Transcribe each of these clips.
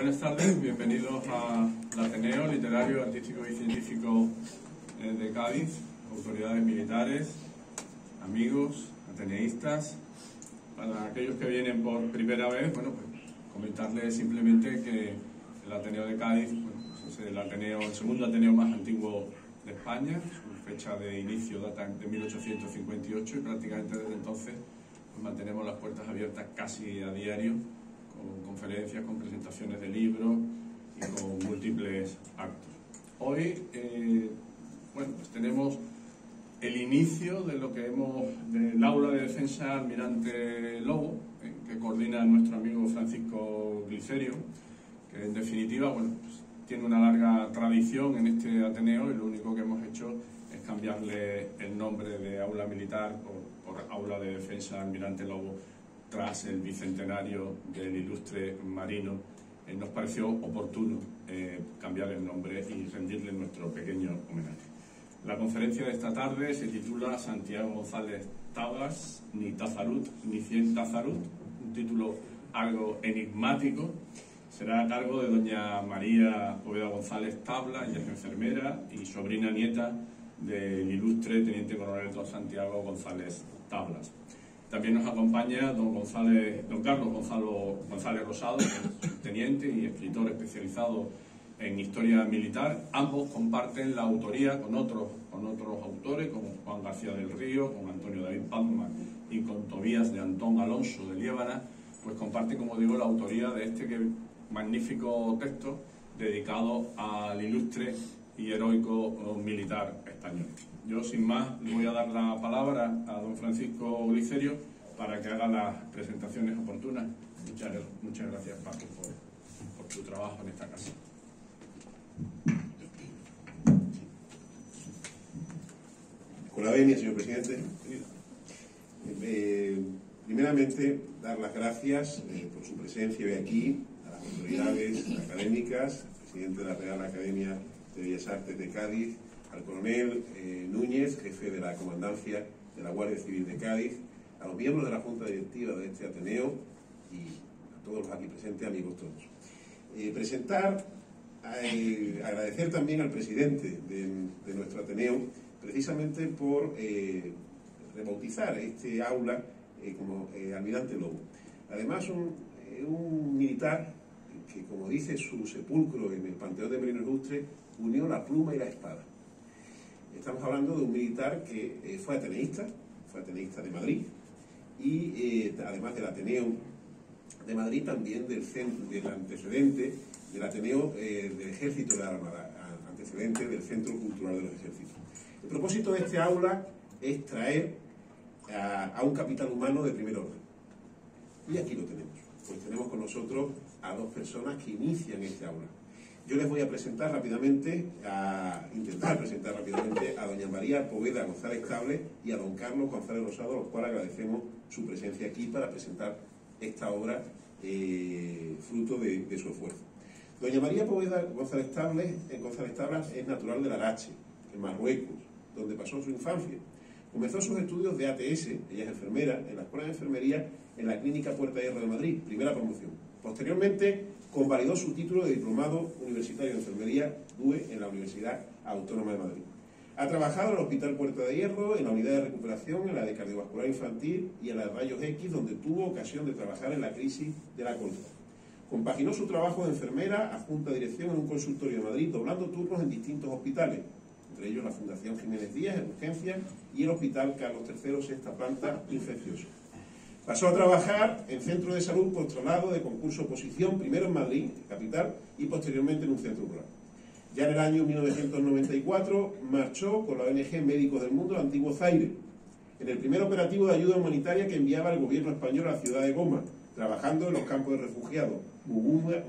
Buenas tardes, bienvenidos al Ateneo Literario, Artístico y Científico de Cádiz, autoridades militares, amigos, ateneístas. Para aquellos que vienen por primera vez, bueno, pues comentarles simplemente que el Ateneo de Cádiz, bueno, pues es el segundo Ateneo más antiguo de España. Su fecha de inicio data de 1858 y prácticamente desde entonces pues mantenemos las puertas abiertas casi a diario, con conferencias, con presentaciones de libros y con múltiples actos. Hoy, bueno, pues tenemos el inicio de lo que del aula de defensa Almirante Lobo, que coordina nuestro amigo Francisco Glicerio, que en definitiva, bueno, pues tiene una larga tradición en este Ateneo y lo único que hemos hecho es cambiarle el nombre de aula militar por aula de defensa Almirante Lobo, tras el bicentenario del ilustre marino. Nos pareció oportuno cambiar el nombre y rendirle nuestro pequeño homenaje. La conferencia de esta tarde se titula Santiago González Tablas, ni Tazarut ni Cien Tazarut, un título algo enigmático. Será a cargo de doña María Poveda González Tabla, ella es enfermera y sobrina nieta del ilustre teniente coronel don Santiago González Tablas. También nos acompaña don Carlos González Rosado, que es teniente y escritor especializado en historia militar. Ambos comparten la autoría con otros autores, como Juan García del Río, con Antonio David Pazman y con Tobías de Antón Alonso de Liébana, pues comparten, como digo, la autoría de este magnífico texto dedicado al ilustre y heroico militar español. Yo, sin más, le voy a dar la palabra a don Francisco Glicerio para que haga las presentaciones oportunas. Muchas gracias, Paco, por tu trabajo en esta casa. Con la venia, señor presidente. Primeramente, dar las gracias por su presencia hoy aquí a las autoridades académicas, al presidente de la Real Academia de Bellas Artes de Cádiz, al coronel Núñez, jefe de la Comandancia de la Guardia Civil de Cádiz, a los miembros de la Junta Directiva de este Ateneo y a todos los aquí presentes, amigos todos. Agradecer también al presidente de nuestro Ateneo, precisamente por rebautizar este aula como Almirante Lobo. Además, un militar que, como dice su sepulcro en el Panteón de Marinos Ilustres, unió la pluma y la espada. Estamos hablando de un militar que fue ateneísta de Madrid y además del Ateneo de Madrid, también del antecedente del Ateneo del Ejército de la Armada, antecedente del Centro Cultural de los Ejércitos. El propósito de este aula es traer a un capital humano de primer orden. Y aquí lo tenemos. Pues tenemos con nosotros a dos personas que inician este aula. Yo les voy a intentar presentar rápidamente a doña María Poveda González Tabla y a don Carlos González Rosado, a los cuales agradecemos su presencia aquí para presentar esta obra fruto de su esfuerzo. Doña María Poveda González Tabla es natural de Larache, en Marruecos, donde pasó su infancia. Comenzó sus estudios de ATS, ella es enfermera, en la Escuela de Enfermería en la Clínica Puerta de Hierro de Madrid, primera promoción. Posteriormente, convalidó su título de Diplomado Universitario de Enfermería DUE en la Universidad Autónoma de Madrid. Ha trabajado en el Hospital Puerta de Hierro, en la Unidad de Recuperación, en la de Cardiovascular Infantil y en la de Rayos X, donde tuvo ocasión de trabajar en la crisis de la colcha. Compaginó su trabajo de enfermera, adjunta a dirección en un consultorio de Madrid, doblando turnos en distintos hospitales, entre ellos la Fundación Jiménez Díaz en urgencias y el Hospital Carlos III, sexta planta, infeccioso. Pasó a trabajar en centro de salud por traslado de concurso oposición, primero en Madrid, capital, y posteriormente en un centro rural. Ya en el año 1994 marchó con la ONG Médicos del Mundo, el antiguo Zaire, en el primer operativo de ayuda humanitaria que enviaba el gobierno español a la ciudad de Goma, trabajando en los campos de refugiados Mugunga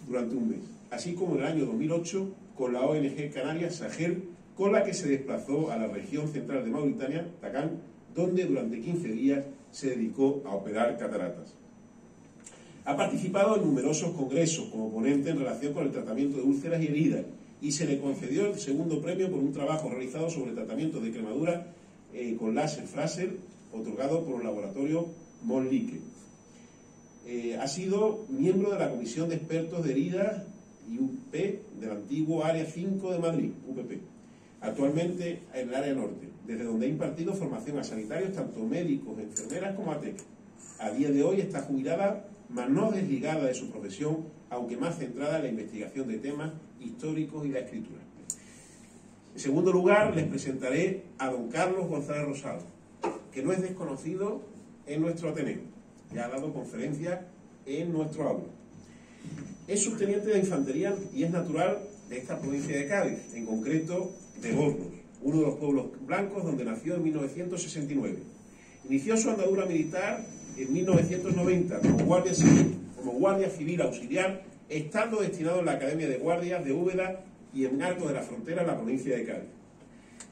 durante un mes. Así como en el año 2008 con la ONG Canaria Sahel, con la que se desplazó a la región central de Mauritania, Takán, donde durante 15 días se dedicó a operar cataratas. Ha participado en numerosos congresos como ponente en relación con el tratamiento de úlceras y heridas y se le concedió el segundo premio por un trabajo realizado sobre el tratamiento de cremadura con láser Fraser, otorgado por el laboratorio Monlique. ha sido miembro de la Comisión de Expertos de Heridas y UP del antiguo Área 5 de Madrid, UPP, actualmente en el área norte, desde donde ha impartido formación a sanitarios, tanto médicos, enfermeras como a TEC. A día de hoy está jubilada, mas no desligada de su profesión, aunque más centrada en la investigación de temas históricos y la escritura. En segundo lugar, les presentaré a don Carlos González Rosado, que no es desconocido en nuestro Ateneo, ya ha dado conferencias en nuestro aula. Es subteniente de infantería y es natural de esta provincia de Cádiz, en concreto de Gornos, uno de los pueblos blancos donde nació en 1969. Inició su andadura militar en 1990 como guardia civil auxiliar, estando destinado en la Academia de Guardias de Úbeda y en Arcos de la Frontera, en la provincia de Cádiz.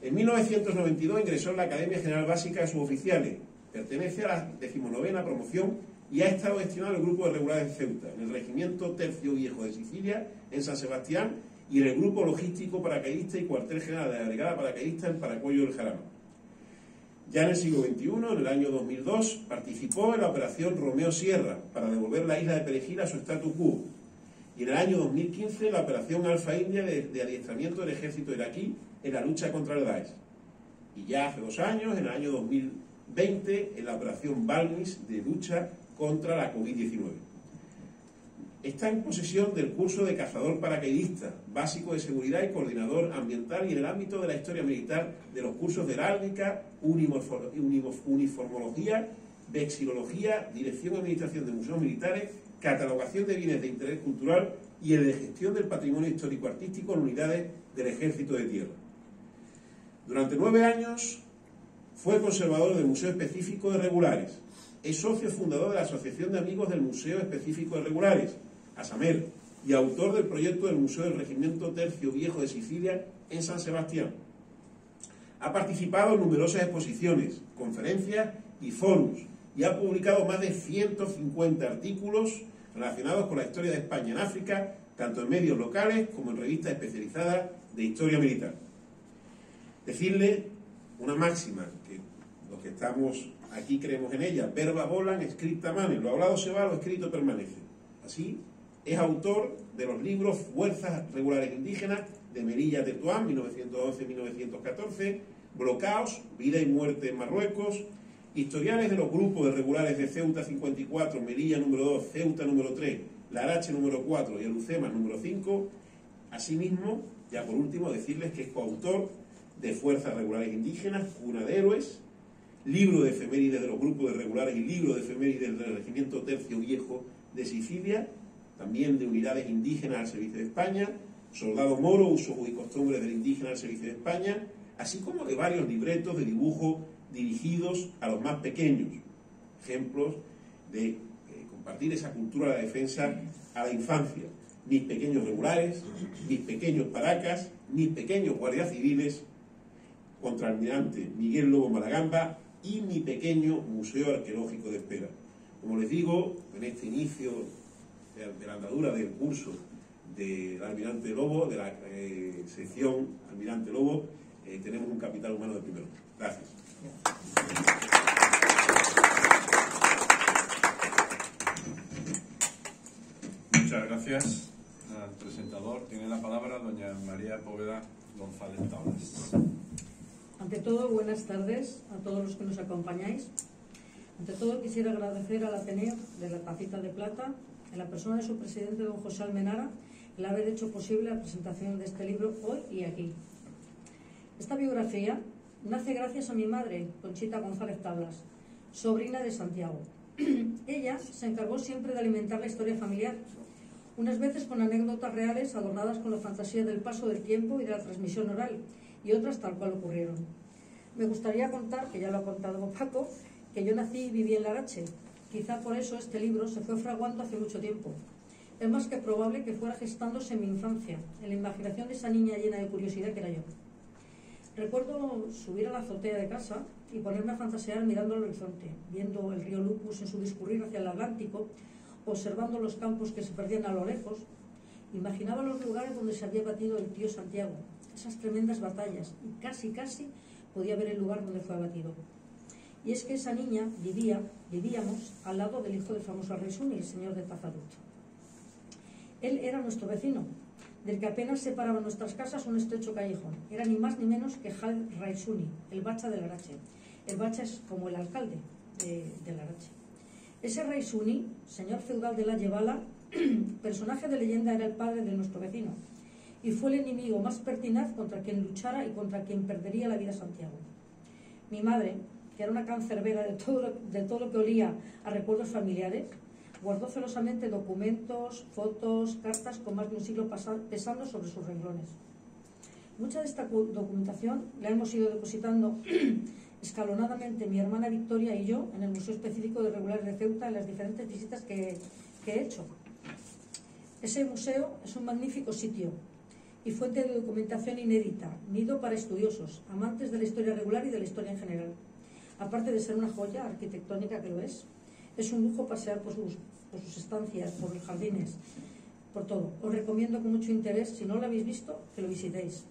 En 1992 ingresó en la Academia General Básica de Suboficiales, pertenece a la 19ª promoción y ha estado destinado al Grupo de Regulares de Ceuta, en el Regimiento Tercio Viejo de Sicilia, en San Sebastián, y en el Grupo Logístico Paracaidista y Cuartel General de la Brigada Paracaidista en Paracuello del Jarama. Ya en el siglo XXI, en el año 2002, participó en la Operación Romeo Sierra para devolver la isla de Perejil a su status quo. Y en el año 2015, la Operación Alfa India de adiestramiento del ejército iraquí en la lucha contra el Daesh. Y ya hace 2 años, en el año 2020, en la Operación Balmis de lucha contra la COVID-19. Está en posesión del curso de cazador paracaidista, básico de seguridad y coordinador ambiental, y en el ámbito de la historia militar de los cursos de heráldica, uniformología, vexilología, dirección y administración de museos militares, catalogación de bienes de interés cultural y el de gestión del patrimonio histórico-artístico en unidades del Ejército de Tierra. Durante 9 años fue conservador del Museo Específico de Regulares. Es socio fundador de la Asociación de Amigos del Museo Específico de Regulares, ASAMER, y autor del proyecto del Museo del Regimiento Tercio Viejo de Sicilia en San Sebastián. Ha participado en numerosas exposiciones, conferencias y foros, y ha publicado más de 150 artículos relacionados con la historia de España en África, tanto en medios locales como en revistas especializadas de historia militar. Decirle una máxima, que los que estamos aquí creemos en ella: verba volan, scripta manen, lo hablado se va, lo escrito permanece. Así, es autor de los libros Fuerzas Regulares Indígenas de Melilla Tetuán, 1911-1914, Blocaos, Vida y Muerte en Marruecos, Historiales de los grupos de regulares de Ceuta 54, Melilla número 2, Ceuta número 3, Larache número 4 y Alucemas número 5. Asimismo, ya por último, decirles que es coautor de Fuerzas Regulares Indígenas, Cuna de Héroes, libro de efemérides de los grupos de regulares y libro de efemérides del Regimiento Tercio Viejo de Sicilia, también de unidades indígenas al servicio de España, Soldado Moro, usos y costumbres del indígena al servicio de España, así como de varios libretos de dibujo dirigidos a los más pequeños, ejemplos de compartir esa cultura de la defensa a la infancia. Mis pequeños regulares, mis pequeños paracas, mis pequeños guardias civiles, contraalmirante Miguel Lobo Malagamba y mi pequeño Museo Arqueológico de Espera. Como les digo, en este inicio de la andadura del curso del Almirante Lobo, de la sección Almirante Lobo, tenemos un capital humano de primer orden. Gracias. Muchas gracias al presentador. Tiene la palabra doña María Poveda González Tablas. Ante todo, buenas tardes a todos los que nos acompañáis. Ante todo, quisiera agradecer al Ateneo de la Tacita de Plata, en la persona de su presidente, don José Almenara, el haber hecho posible la presentación de este libro hoy y aquí. Esta biografía nace gracias a mi madre, Conchita González Tablas, sobrina de Santiago. Ella se encargó siempre de alimentar la historia familiar, unas veces con anécdotas reales adornadas con la fantasía del paso del tiempo y de la transmisión oral, y otras tal cual ocurrieron. Me gustaría contar, que ya lo ha contado Paco, que yo nací y viví en Larache. Quizá por eso este libro se fue fraguando hace mucho tiempo. Es más que probable que fuera gestándose en mi infancia, en la imaginación de esa niña llena de curiosidad que era yo. Recuerdo subir a la azotea de casa y ponerme a fantasear mirando al horizonte, viendo el río Lupus en su discurrir hacia el Atlántico, observando los campos que se perdían a lo lejos. Imaginaba los lugares donde se había batido el tío Santiago, esas tremendas batallas, y casi podía ver el lugar donde fue abatido. Y es que esa niña vivíamos al lado del hijo del famoso Raisuni, el señor de Tazarut. Él era nuestro vecino, del que apenas separaba nuestras casas un estrecho callejón. Era ni más ni menos que Jal Raisuni, el bacha del Arache. El bacha es como el alcalde del Arache. Ese Raisuni, señor feudal de la Yevala, personaje de leyenda, era el padre de nuestro vecino y fue el enemigo más pertinaz contra quien luchara y contra quien perdería la vida Santiago. Mi madre, que era una cancerbera de todo lo que olía a recuerdos familiares, guardó celosamente documentos, fotos, cartas con más de un siglo pesando sobre sus renglones. Mucha de esta documentación la hemos ido depositando escalonadamente mi hermana Victoria y yo en el Museo Específico de Regulares de Ceuta en las diferentes visitas que he hecho. Ese museo es un magnífico sitio y fuente de documentación inédita, nido para estudiosos, amantes de la historia regular y de la historia en general. Aparte de ser una joya arquitectónica que lo es un lujo pasear por sus estancias, por los jardines, por todo. Os recomiendo con mucho interés, si no lo habéis visto, que lo visitéis.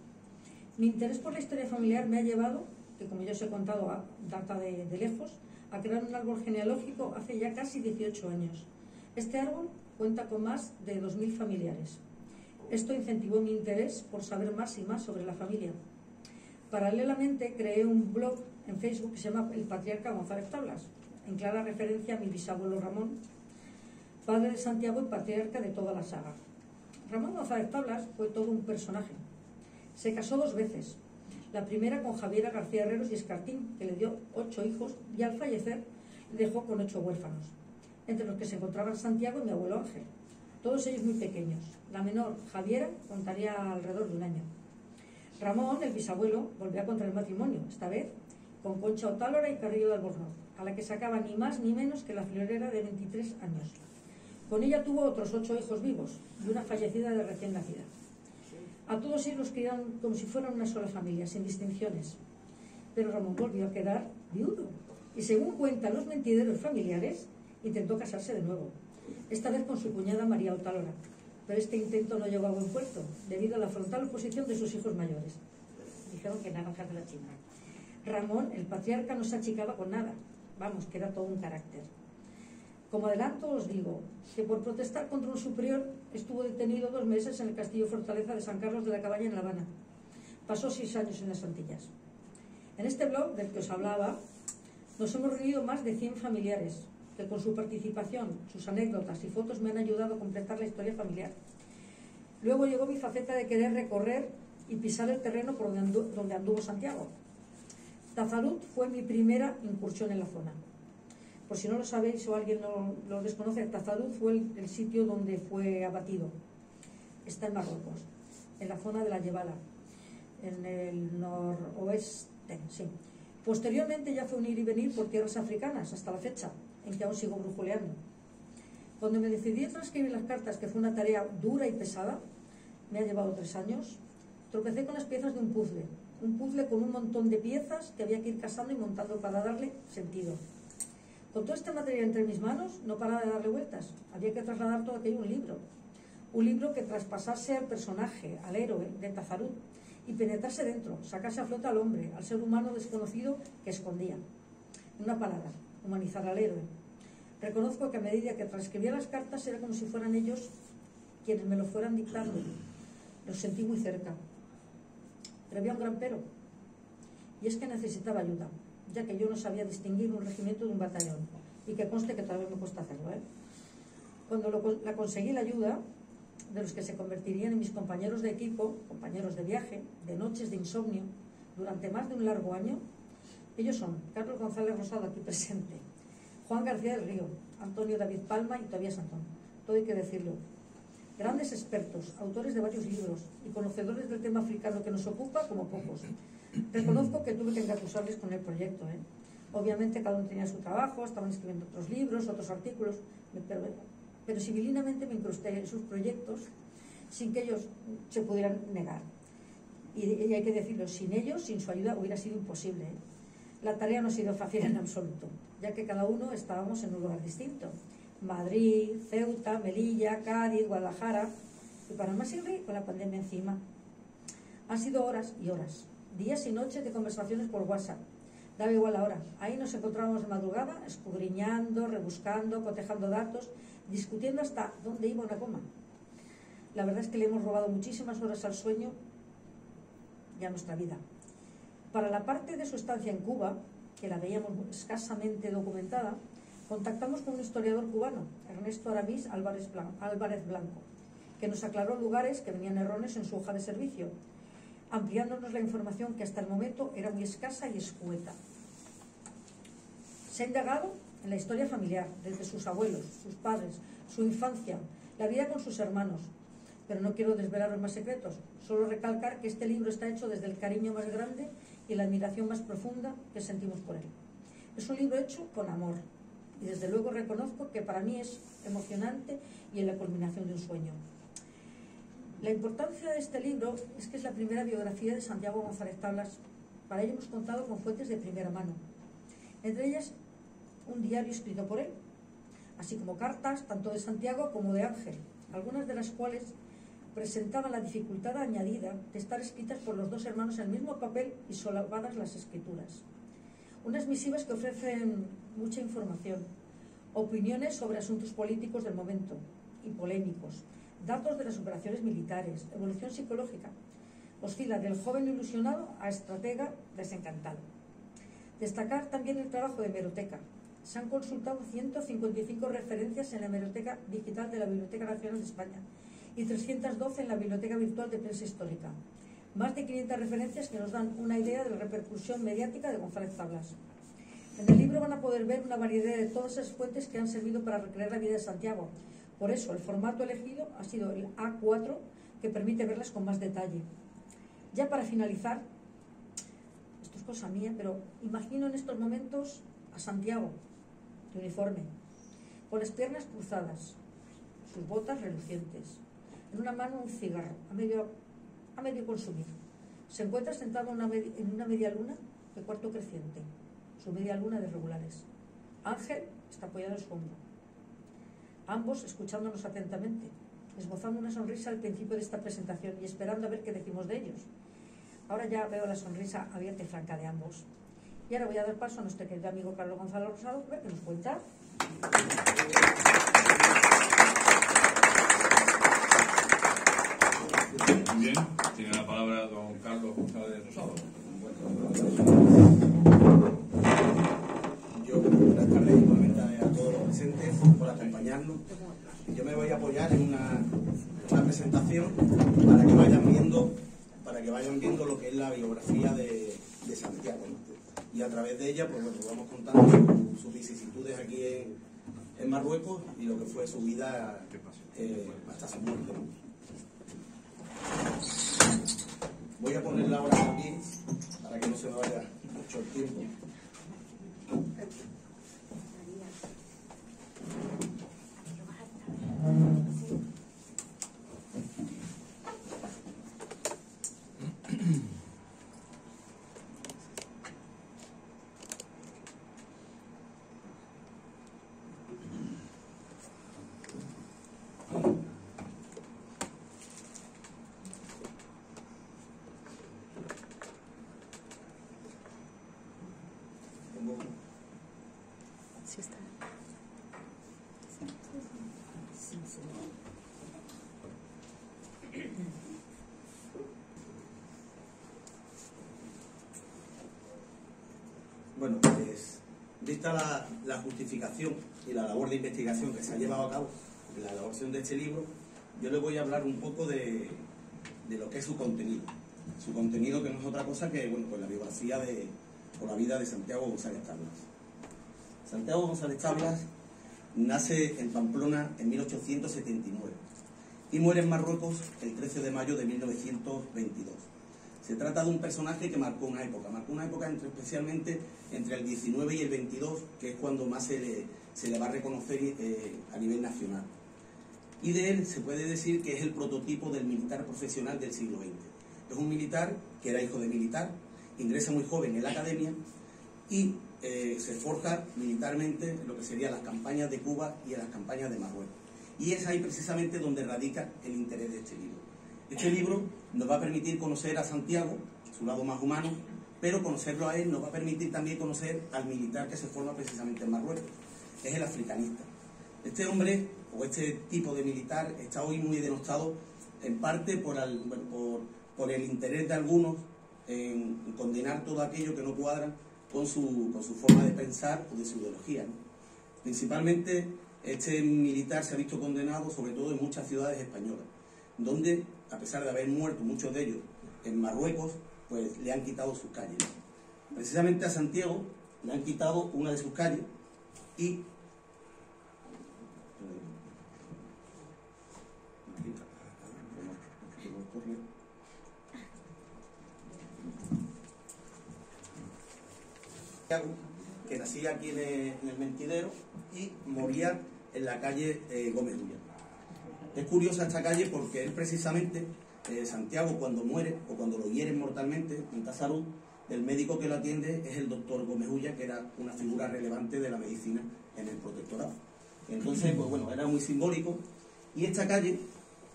Mi interés por la historia familiar me ha llevado, que como ya os he contado, data de lejos, a crear un árbol genealógico hace ya casi 18 años. Este árbol cuenta con más de 2.000 familiares. Esto incentivó mi interés por saber más y más sobre la familia. Paralelamente creé un blog en Facebook que se llama El Patriarca González Tablas, en clara referencia a mi bisabuelo Ramón, padre de Santiago y patriarca de toda la saga. Ramón González Tablas fue todo un personaje. Se casó 2 veces. La primera con Javiera García Herreros y Escartín, que le dio 8 hijos, y al fallecer le dejó con 8 huérfanos, entre los que se encontraban Santiago y mi abuelo Ángel, todos ellos muy pequeños. La menor, Javiera, contaría alrededor de 1 año. Ramón, el bisabuelo, volvió a contraer matrimonio, esta vez con Concha Otálora y Carrillo de Albornoz, a la que sacaba ni más ni menos que la friolera de 23 años. Con ella tuvo otros 8 hijos vivos y una fallecida de recién nacida. A todos ellos los criaron como si fueran una sola familia, sin distinciones. Pero Ramón volvió a quedar viudo y, según cuentan los mentideros familiares, intentó casarse de nuevo, esta vez con su cuñada María Otálora. Pero este intento no llegó a buen puerto, debido a la frontal oposición de sus hijos mayores. Dijeron que naranjas de la China. Ramón, el patriarca, no se achicaba con nada. Vamos, que era todo un carácter. Como adelanto os digo que por protestar contra un superior estuvo detenido 2 meses en el castillo fortaleza de San Carlos de la Cabaña en La Habana. Pasó 6 años en las Antillas. En este blog del que os hablaba nos hemos reunido más de 100 familiares que con su participación, sus anécdotas y fotos me han ayudado a completar la historia familiar. Luego llegó mi faceta de querer recorrer y pisar el terreno por donde anduvo Santiago. Tazarut fue mi primera incursión en la zona. Por si no lo sabéis o alguien lo desconoce, Tazarut fue el sitio donde fue abatido. Está en Marruecos, en la zona de la Yevala, en el noroeste, sí. Posteriormente ya fue un ir y venir por tierras africanas hasta la fecha, en que aún sigo brujuleando. Cuando me decidí a transcribir las cartas, que fue una tarea dura y pesada, me ha llevado 3 años, tropecé con las piezas de un puzzle con un montón de piezas que había que ir casando y montando para darle sentido. Con todo este material entre mis manos, no paraba de darle vueltas. Había que trasladar todo aquello a un libro que traspasase al personaje, al héroe de Tazarut, y penetrase dentro, sacase a flote al hombre, al ser humano desconocido que escondía. En una palabra, humanizar al héroe. Reconozco que a medida que transcribía las cartas era como si fueran ellos quienes me lo fueran dictando. Los sentí muy cerca. Pero había un gran pero, y es que necesitaba ayuda, ya que yo no sabía distinguir un regimiento de un batallón, y que conste que todavía me cuesta hacerlo, ¿eh? Cuando la conseguí la ayuda de los que se convertirían en mis compañeros de equipo, compañeros de viaje, de noches de insomnio, durante más de un largo año, ellos son Carlos González Rosado, aquí presente, Juan García del Río, Antonio David Palma y Tobías Antón. Todo hay que decirlo. Grandes expertos, autores de varios libros y conocedores del tema africano que nos ocupa como pocos. Reconozco que tuve que engatusarles con el proyecto, ¿eh? Obviamente cada uno tenía su trabajo, estaban escribiendo otros libros, otros artículos, pero civilinamente me incrusté en sus proyectos sin que ellos se pudieran negar. Y hay que decirlo, sin ellos, sin su ayuda, hubiera sido imposible, ¿eh? La tarea no ha sido fácil en absoluto, ya que cada uno estábamos en un lugar distinto. Madrid, Ceuta, Melilla, Cádiz, Guadalajara, y para más sirve con la pandemia encima. Han sido horas y horas, días y noches de conversaciones por WhatsApp, Daba igual la hora. Ahí nos encontrábamos de madrugada, escudriñando, rebuscando, cotejando datos, discutiendo hasta dónde iba una coma. La verdad es que le hemos robado muchísimas horas al sueño y a nuestra vida. Para la parte de su estancia en Cuba, que la veíamos escasamente documentada, contactamos con un historiador cubano, Ernesto Aramis Álvarez Blanco, que nos aclaró lugares que venían erróneos en su hoja de servicio, ampliándonos la información que hasta el momento era muy escasa y escueta. Se ha indagado en la historia familiar, desde sus abuelos, sus padres, su infancia, la vida con sus hermanos, pero no quiero desvelaros más secretos, solo recalcar que este libro está hecho desde el cariño más grande y la admiración más profunda que sentimos por él. Es un libro hecho con amor y desde luego reconozco que para mí es emocionante y en la culminación de un sueño. La importancia de este libro es que es la primera biografía de Santiago González Tablas. Para ello hemos contado con fuentes de primera mano, entre ellas un diario escrito por él, así como cartas tanto de Santiago como de Ángel, algunas de las cuales presentaban la dificultad añadida de estar escritas por los dos hermanos en el mismo papel y solapadas las escrituras. Unas misivas que ofrecen mucha información, opiniones sobre asuntos políticos del momento y polémicos, datos de las operaciones militares, evolución psicológica, oscila del joven ilusionado a estratega desencantado. Destacar también el trabajo de hemeroteca. Se han consultado 155 referencias en la hemeroteca digital de la Biblioteca Nacional de España y 312 en la Biblioteca Virtual de Prensa Histórica. Más de 500 referencias que nos dan una idea de la repercusión mediática de González Tablas. En el libro van a poder ver una variedad de todas esas fuentes que han servido para recrear la vida de Santiago. Por eso el formato elegido ha sido el A4, que permite verlas con más detalle. Ya para finalizar, esto es cosa mía, pero imagino en estos momentos a Santiago, de uniforme, con las piernas cruzadas, sus botas relucientes, en una mano un cigarro, a medio consumir. Se encuentra sentado en una media luna de cuarto creciente, su media luna de regulares. Ángel está apoyado en su hombro. Ambos escuchándonos atentamente, esbozando una sonrisa al principio de esta presentación y esperando a ver qué decimos de ellos. Ahora ya veo la sonrisa abierta y franca de ambos. Y ahora voy a dar paso a nuestro querido amigo Carlos Gonzalo Rosado, que nos cuenta. Muy bien, tiene la palabra don Carlos González Rosado. Buenas tardes igualmente a todos los presentes por acompañarnos. Yo me voy a apoyar en una presentación para que vayan viendo lo que es la biografía de Santiago, ¿no? Y a través de ella pues bueno, vamos contando sus vicisitudes aquí en Marruecos y lo que fue su vida hasta su muerte, ¿no? Voy a ponerla ahora aquí para que no se me vaya mucho el tiempo. Sí está. Bueno, pues vista la justificación y la labor de investigación que se ha llevado a cabo en la elaboración de este libro, yo les voy a hablar un poco de lo que es su contenido. Su contenido que no es otra cosa que bueno, pues la biografía o la vida de Santiago González Tablas. Santiago González Tablas nace en Pamplona en 1879 y muere en Marruecos el 13 de mayo de 1922. Se trata de un personaje que marcó una época especialmente entre el 19 y el 22, que es cuando más se le va a reconocer a nivel nacional. Y de él se puede decir que es el prototipo del militar profesional del siglo XX. Es un militar que era hijo de militar, ingresa muy joven en la academia y se forja militarmente en lo que serían las campañas de Cuba y en las campañas de Marruecos. Y es ahí precisamente donde radica el interés de este libro. Este libro nos va a permitir conocer a Santiago, su lado más humano, pero conocerlo a él nos va a permitir también conocer al militar que se forma precisamente en Marruecos. Es el africanista. Este hombre, o este tipo de militar, está hoy muy denostado, en parte por el interés de algunos en condenar todo aquello que no cuadra con su forma de pensar o de su ideología, ¿no? Principalmente, este militar se ha visto condenado, sobre todo en muchas ciudades españolas, donde, a pesar de haber muerto muchos de ellos en Marruecos, pues le han quitado sus calles. Precisamente a Santiago le han quitado una de sus calles y que nacía aquí en el Mentidero y moría en la calle Gómez Ulla. Es curiosa esta calle porque él precisamente, Santiago, cuando muere o cuando lo hieren mortalmente en Tasarú, el médico que lo atiende es el doctor Gómez Ulla, que era una figura relevante de la medicina en el protectorado. Entonces, pues bueno, era muy simbólico. Y esta calle,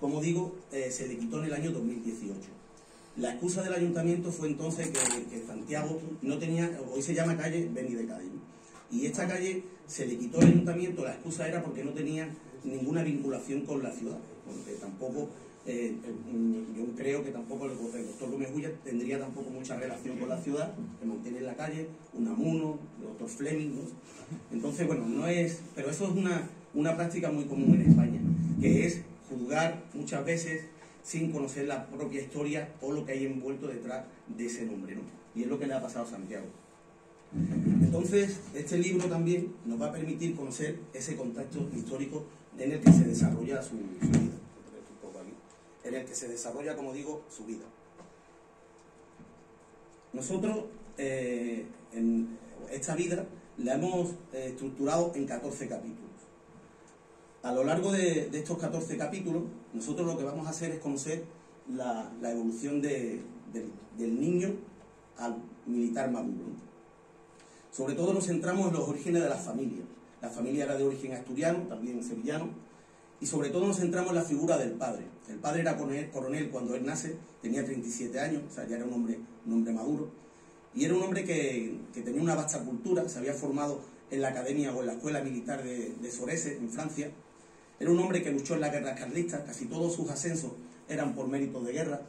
como digo, se le quitó en el año 2018. La excusa del ayuntamiento fue entonces que Santiago no tenía, hoy se llama calle Beni de Cádiz, y esta calle se le quitó al ayuntamiento, la excusa era porque no tenía ninguna vinculación con la ciudad, porque tampoco, yo creo que tampoco el doctor Gómez Ulla tendría tampoco mucha relación con la ciudad, que mantiene en la calle, Unamuno, el doctor Fleming, ¿no? Entonces, bueno, no es, pero eso es una práctica muy común en España, que es juzgar muchas veces sin conocer la propia historia o lo que hay envuelto detrás de ese nombre, ¿no? Y es lo que le ha pasado a Santiago. Entonces, este libro también nos va a permitir conocer ese contexto histórico en el que se desarrolla su vida. En el que se desarrolla, como digo, su vida. Nosotros, en esta vida, la hemos estructurado en 14 capítulos. A lo largo de estos 14 capítulos, nosotros lo que vamos a hacer es conocer la evolución del niño al militar maduro. Sobre todo nos centramos en los orígenes de las familias. La familia era de origen asturiano, también sevillano, y sobre todo nos centramos en la figura del padre. El padre era coronel cuando él nace, tenía 37 años, o sea, ya era un hombre maduro, y era un hombre que tenía una vasta cultura, se había formado en la academia o en la escuela militar de Sorese, en Francia. Era un hombre que luchó en las guerras carlistas, casi todos sus ascensos eran por méritos de guerra,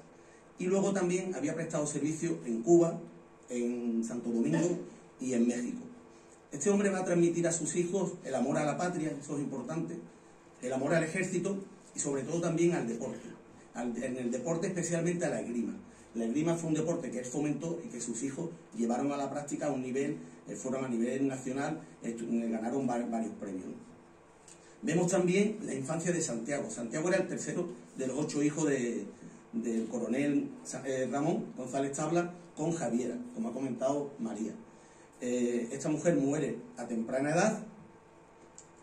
y luego también había prestado servicio en Cuba, en Santo Domingo y en México. Este hombre va a transmitir a sus hijos el amor a la patria, eso es importante, el amor al ejército y sobre todo también al deporte. En el deporte especialmente a la esgrima. La esgrima fue un deporte que él fomentó y que sus hijos llevaron a la práctica a un nivel, fueron a nivel nacional, ganaron varios premios. Vemos también la infancia de Santiago. Santiago era el tercero de los 8 hijos del coronel Ramón González Tabla con Javiera, como ha comentado María. Esta mujer muere a temprana edad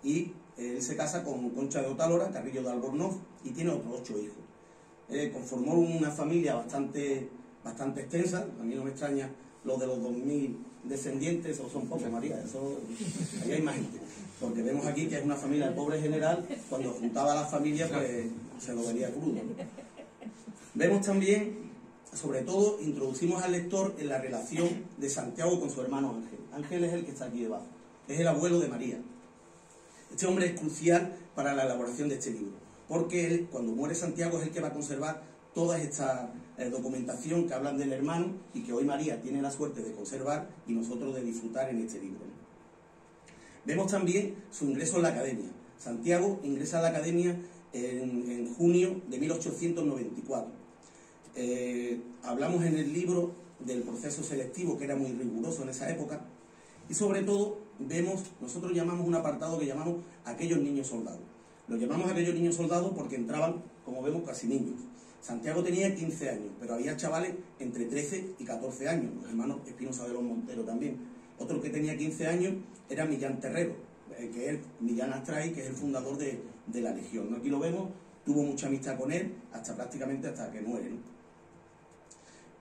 y él se casa con Concha de Otálora, Carrillo de Albornoz, y tiene otros 8 hijos. Conformó una familia bastante extensa. A mí no me extraña lo de los 2000 descendientes, o son pocos, María, eso, ahí hay más gente. Porque vemos aquí que es una familia del pobre general, cuando juntaba a la familia, pues se lo vería crudo. Vemos también, sobre todo, introducimos al lector en la relación de Santiago con su hermano Ángel. Ángel es el que está aquí debajo, es el abuelo de María. Este hombre es crucial para la elaboración de este libro, porque él, cuando muere Santiago, es el que va a conservar toda esta documentación que hablan del hermano y que hoy María tiene la suerte de conservar y nosotros de disfrutar en este libro. Vemos también su ingreso en la academia. Santiago ingresa a la academia en junio de 1894. Hablamos en el libro del proceso selectivo, que era muy riguroso en esa época, y sobre todo vemos, nosotros llamamos un apartado que llamamos aquellos niños soldados. Los llamamos aquellos niños soldados porque entraban, como vemos, casi niños. Santiago tenía 15 años, pero había chavales entre 13 y 14 años, los hermanos Espinosa de los Monteros también. Otro que tenía 15 años era Millán Terrero, que es Millán Astray, que es el fundador de la Legión, ¿no? Aquí lo vemos, tuvo mucha amistad con él, prácticamente hasta que muere, ¿no?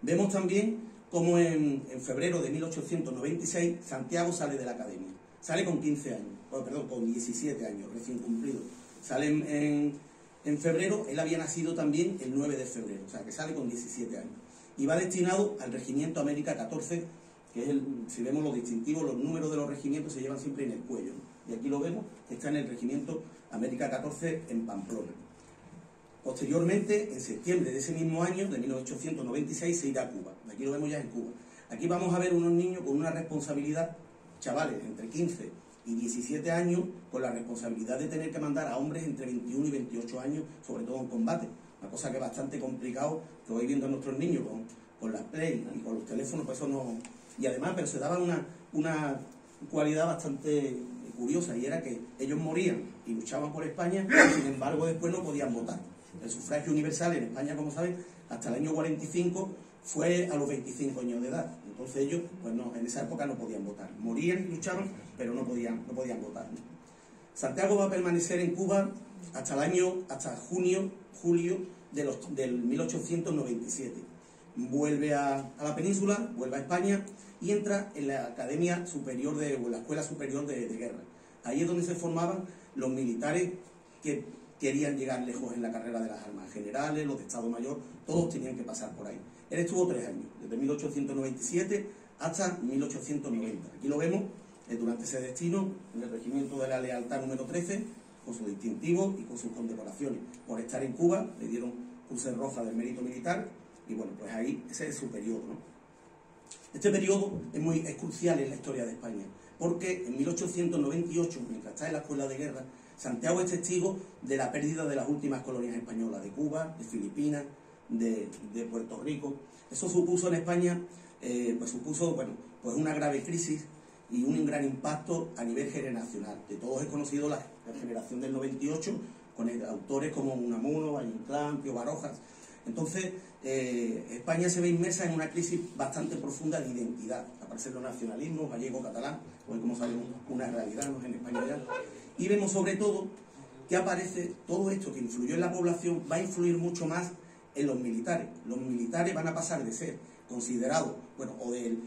Vemos también cómo en febrero de 1896 Santiago sale de la academia. Sale con 15 años, con 17 años, recién cumplido. Sale en febrero, él había nacido también el 9 de febrero, o sea que sale con 17 años. y va destinado al Regimiento América 14, que es si vemos los distintivos, los números de los regimientos se llevan siempre en el cuello, ¿no? Y aquí lo vemos, que está en el Regimiento América 14 en Pamplona. Posteriormente, en septiembre de ese mismo año, de 1896, se irá a Cuba. Aquí lo vemos ya en Cuba. Aquí vamos a ver unos niños con una responsabilidad, chavales entre 15 y 17 años, con la responsabilidad de tener que mandar a hombres entre 21 y 28 años, sobre todo en combate. Una cosa que es bastante complicado, que voy viendo a nuestros niños con las Play y con los teléfonos, pues eso no... Y además, pero se daba una cualidad bastante curiosa, y era que ellos morían y luchaban por España, sin embargo después no podían votar. El sufragio universal en España, como saben, hasta el año 45 fue a los 25 años de edad. Entonces ellos, pues no, en esa época no podían votar. Morían y luchaban, pero no podían votar, ¿no? Santiago va a permanecer en Cuba hasta julio del 1897. Vuelve a la península, vuelve a España y entra en la Academia Superior o la Escuela Superior de Guerra. Ahí es donde se formaban los militares que querían llegar lejos en la carrera de las armas generales, los de Estado Mayor, todos tenían que pasar por ahí. Él estuvo 3 años, desde 1897 hasta 1890. Aquí lo vemos durante ese destino, en el Regimiento de la Lealtad número 13, con su distintivo y con sus condecoraciones. Por estar en Cuba, le dieron Cruz Roja del Mérito Militar, y bueno, pues ahí ese es su periodo, ¿no? Este periodo es crucial en la historia de España, porque en 1898, mientras está en la Escuela de Guerra, Santiago es testigo de la pérdida de las últimas colonias españolas, de Cuba, de Filipinas, de Puerto Rico. Eso supuso en España, pues una grave crisis y un gran impacto a nivel generacional. De todos es conocido la generación del 98, con autores como Unamuno, Valle Inclán, Pío Barojas. Entonces, España se ve inmersa en una crisis bastante profunda de identidad. Aparecen los nacionalismos, gallego-catalán, pues como sabemos, una realidad, ¿no?, en España ya. Y vemos sobre todo que aparece todo esto que influyó en la población, va a influir mucho más en los militares. Los militares van a pasar de ser considerados, o de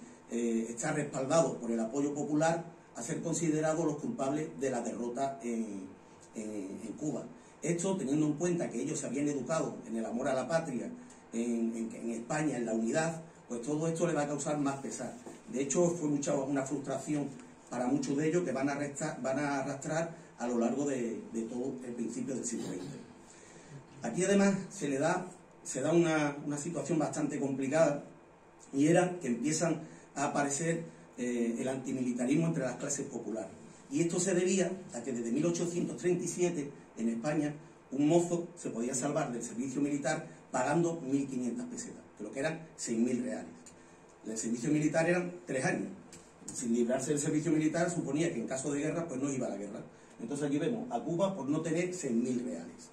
estar respaldados por el apoyo popular, a ser considerados los culpables de la derrota en Cuba. Esto teniendo en cuenta que ellos se habían educado en el amor a la patria, en España, en la unidad, pues todo esto le va a causar más pesar. De hecho, fue una frustración para muchos de ellos que van a arrastrar a lo largo de todo el principio del siglo XX. Aquí además se da una situación bastante complicada, y era que empiezan a aparecer el antimilitarismo entre las clases populares. Y esto se debía a que desde 1837 en España un mozo se podía salvar del servicio militar pagando 1.500 pesetas, que lo que eran 6.000 reales. El servicio militar eran 3 años. Sin librarse del servicio militar suponía que en caso de guerra pues no iba a la guerra. Entonces aquí vemos a Cuba por no tener 6.000 reales.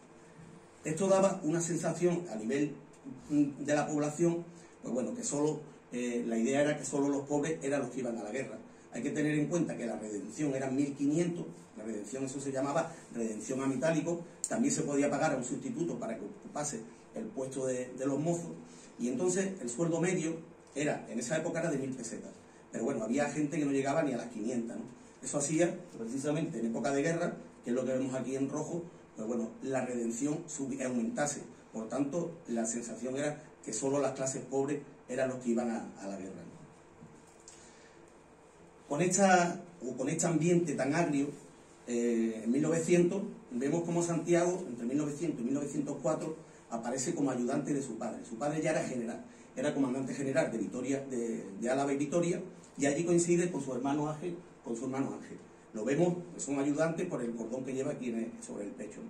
Esto daba una sensación a nivel de la población, que solo la idea era que solo los pobres eran los que iban a la guerra. Hay que tener en cuenta que la redención eran 1.500, la redención, eso se llamaba redención a metálico. También se podía pagar a un sustituto para que ocupase el puesto de los mozos, y entonces el sueldo medio en esa época era de 1.000 pesetas, pero había gente que no llegaba ni a las 500, ¿no? Eso hacía, precisamente en época de guerra, que es lo que vemos aquí en rojo, la redención aumentase. Por tanto, la sensación era que solo las clases pobres eran los que iban a la guerra, ¿no? Con este ambiente tan agrio, en 1900 vemos como Santiago, entre 1900 y 1904, aparece como ayudante de su padre. Su padre ya era general, era comandante general de Álava y Vitoria, y allí coincide con su hermano Ángel. Lo vemos, es un ayudante por el cordón que lleva aquí sobre el pecho, ¿no?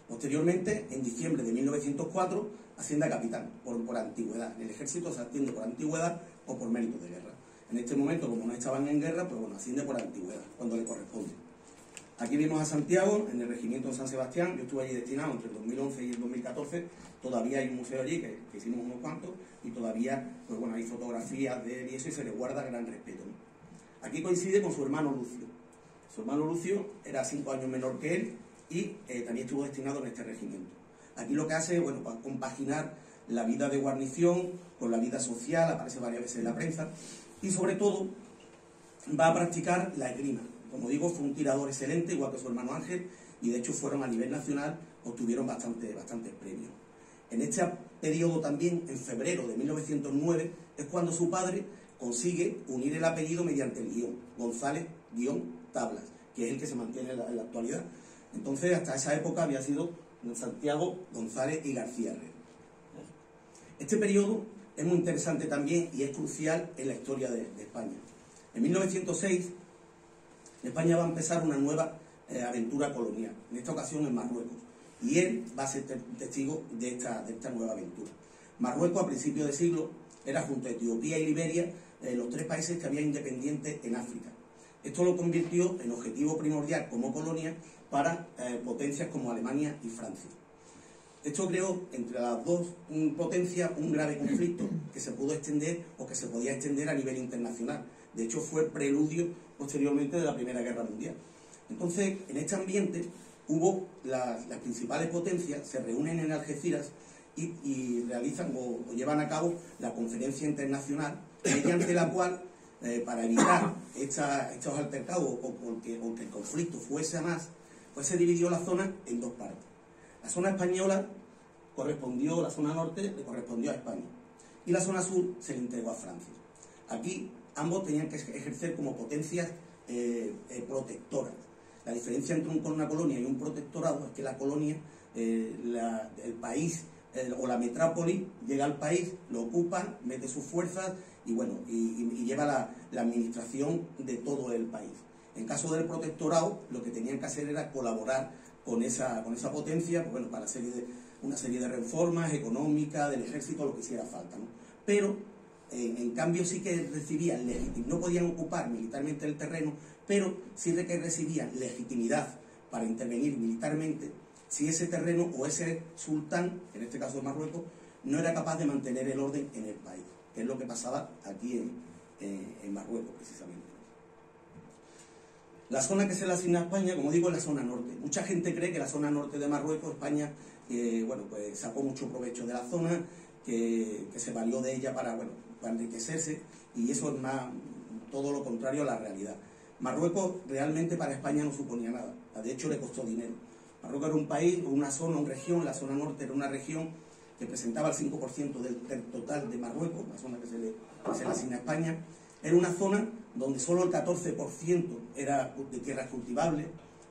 Posteriormente, en diciembre de 1904, asciende a capitán por antigüedad. En el ejército se asciende por antigüedad o por méritos de guerra. En este momento, como no estaban en guerra, asciende por antigüedad, cuando le corresponde. Aquí vimos a Santiago, en el regimiento de San Sebastián. Yo estuve allí destinado entre el 2011 y el 2014. Todavía hay un museo allí, que hicimos unos cuantos, y todavía hay fotografías de él y eso, y se le guarda gran respeto, ¿no? Aquí coincide con su hermano Lucio. Su hermano Lucio era 5 años menor que él, y también estuvo destinado en este regimiento. Aquí lo que hace es, para compaginar la vida de guarnición con la vida social, aparece varias veces en la prensa, y sobre todo va a practicar la esgrima. Como digo, fue un tirador excelente, igual que su hermano Ángel, y de hecho fueron a nivel nacional, obtuvieron bastantes premios. En este periodo también, en febrero de 1909, es cuando su padre consigue unir el apellido mediante el guión, González-Tablas, que es el que se mantiene en la actualidad. Entonces, hasta esa época había sido Santiago González y García Herrera. Este periodo es muy interesante también y es crucial en la historia de España. En 1906, España va a empezar una nueva aventura colonial, en esta ocasión en Marruecos, y él va a ser testigo de esta nueva aventura. Marruecos, a principios de siglo, era junto a Etiopía y Liberia los tres países que había independientes en África. Esto lo convirtió en objetivo primordial como colonia para potencias como Alemania y Francia. Esto creó entre las dos potencias un grave conflicto que se pudo extender o que se podía extender a nivel internacional. De hecho, fue preludio posteriormente de la Primera Guerra Mundial. Entonces, en este ambiente hubo las principales potencias, se reúnen en Algeciras y realizan o llevan a cabo la conferencia internacional, mediante la cual, para evitar estos altercados o que el conflicto fuese a más, pues se dividió la zona en dos partes. La zona española la zona norte le correspondió a España y la zona sur se le entregó a Francia. Aquí ambos tenían que ejercer como potencias protectoras. La diferencia entre una colonia y un protectorado es que la colonia, el país o la metrópoli llega al país, lo ocupa, mete sus fuerzas y lleva la administración de todo el país. En caso del protectorado, lo que tenían que hacer era colaborar con esa potencia, para una serie de reformas económicas, del ejército, lo que hiciera falta, ¿no? Pero, en cambio, sí que recibían legitimidad, no podían ocupar militarmente el terreno, pero sí que recibían legitimidad para intervenir militarmente si ese terreno o ese sultán, en este caso de Marruecos, no era capaz de mantener el orden en el país, que es lo que pasaba aquí en Marruecos, precisamente. La zona que se le asigna a España, como digo, es la zona norte. Mucha gente cree que la zona norte de Marruecos, España, pues sacó mucho provecho de la zona, que se valió de ella para enriquecerse, y eso es todo lo contrario a la realidad. Marruecos realmente para España no suponía nada, de hecho le costó dinero. Marruecos era un país, una zona, una región, la zona norte era una región que presentaba el 5% del total de Marruecos, la zona que se le asigna a España. Era una zona donde solo el 14% era de tierras cultivables,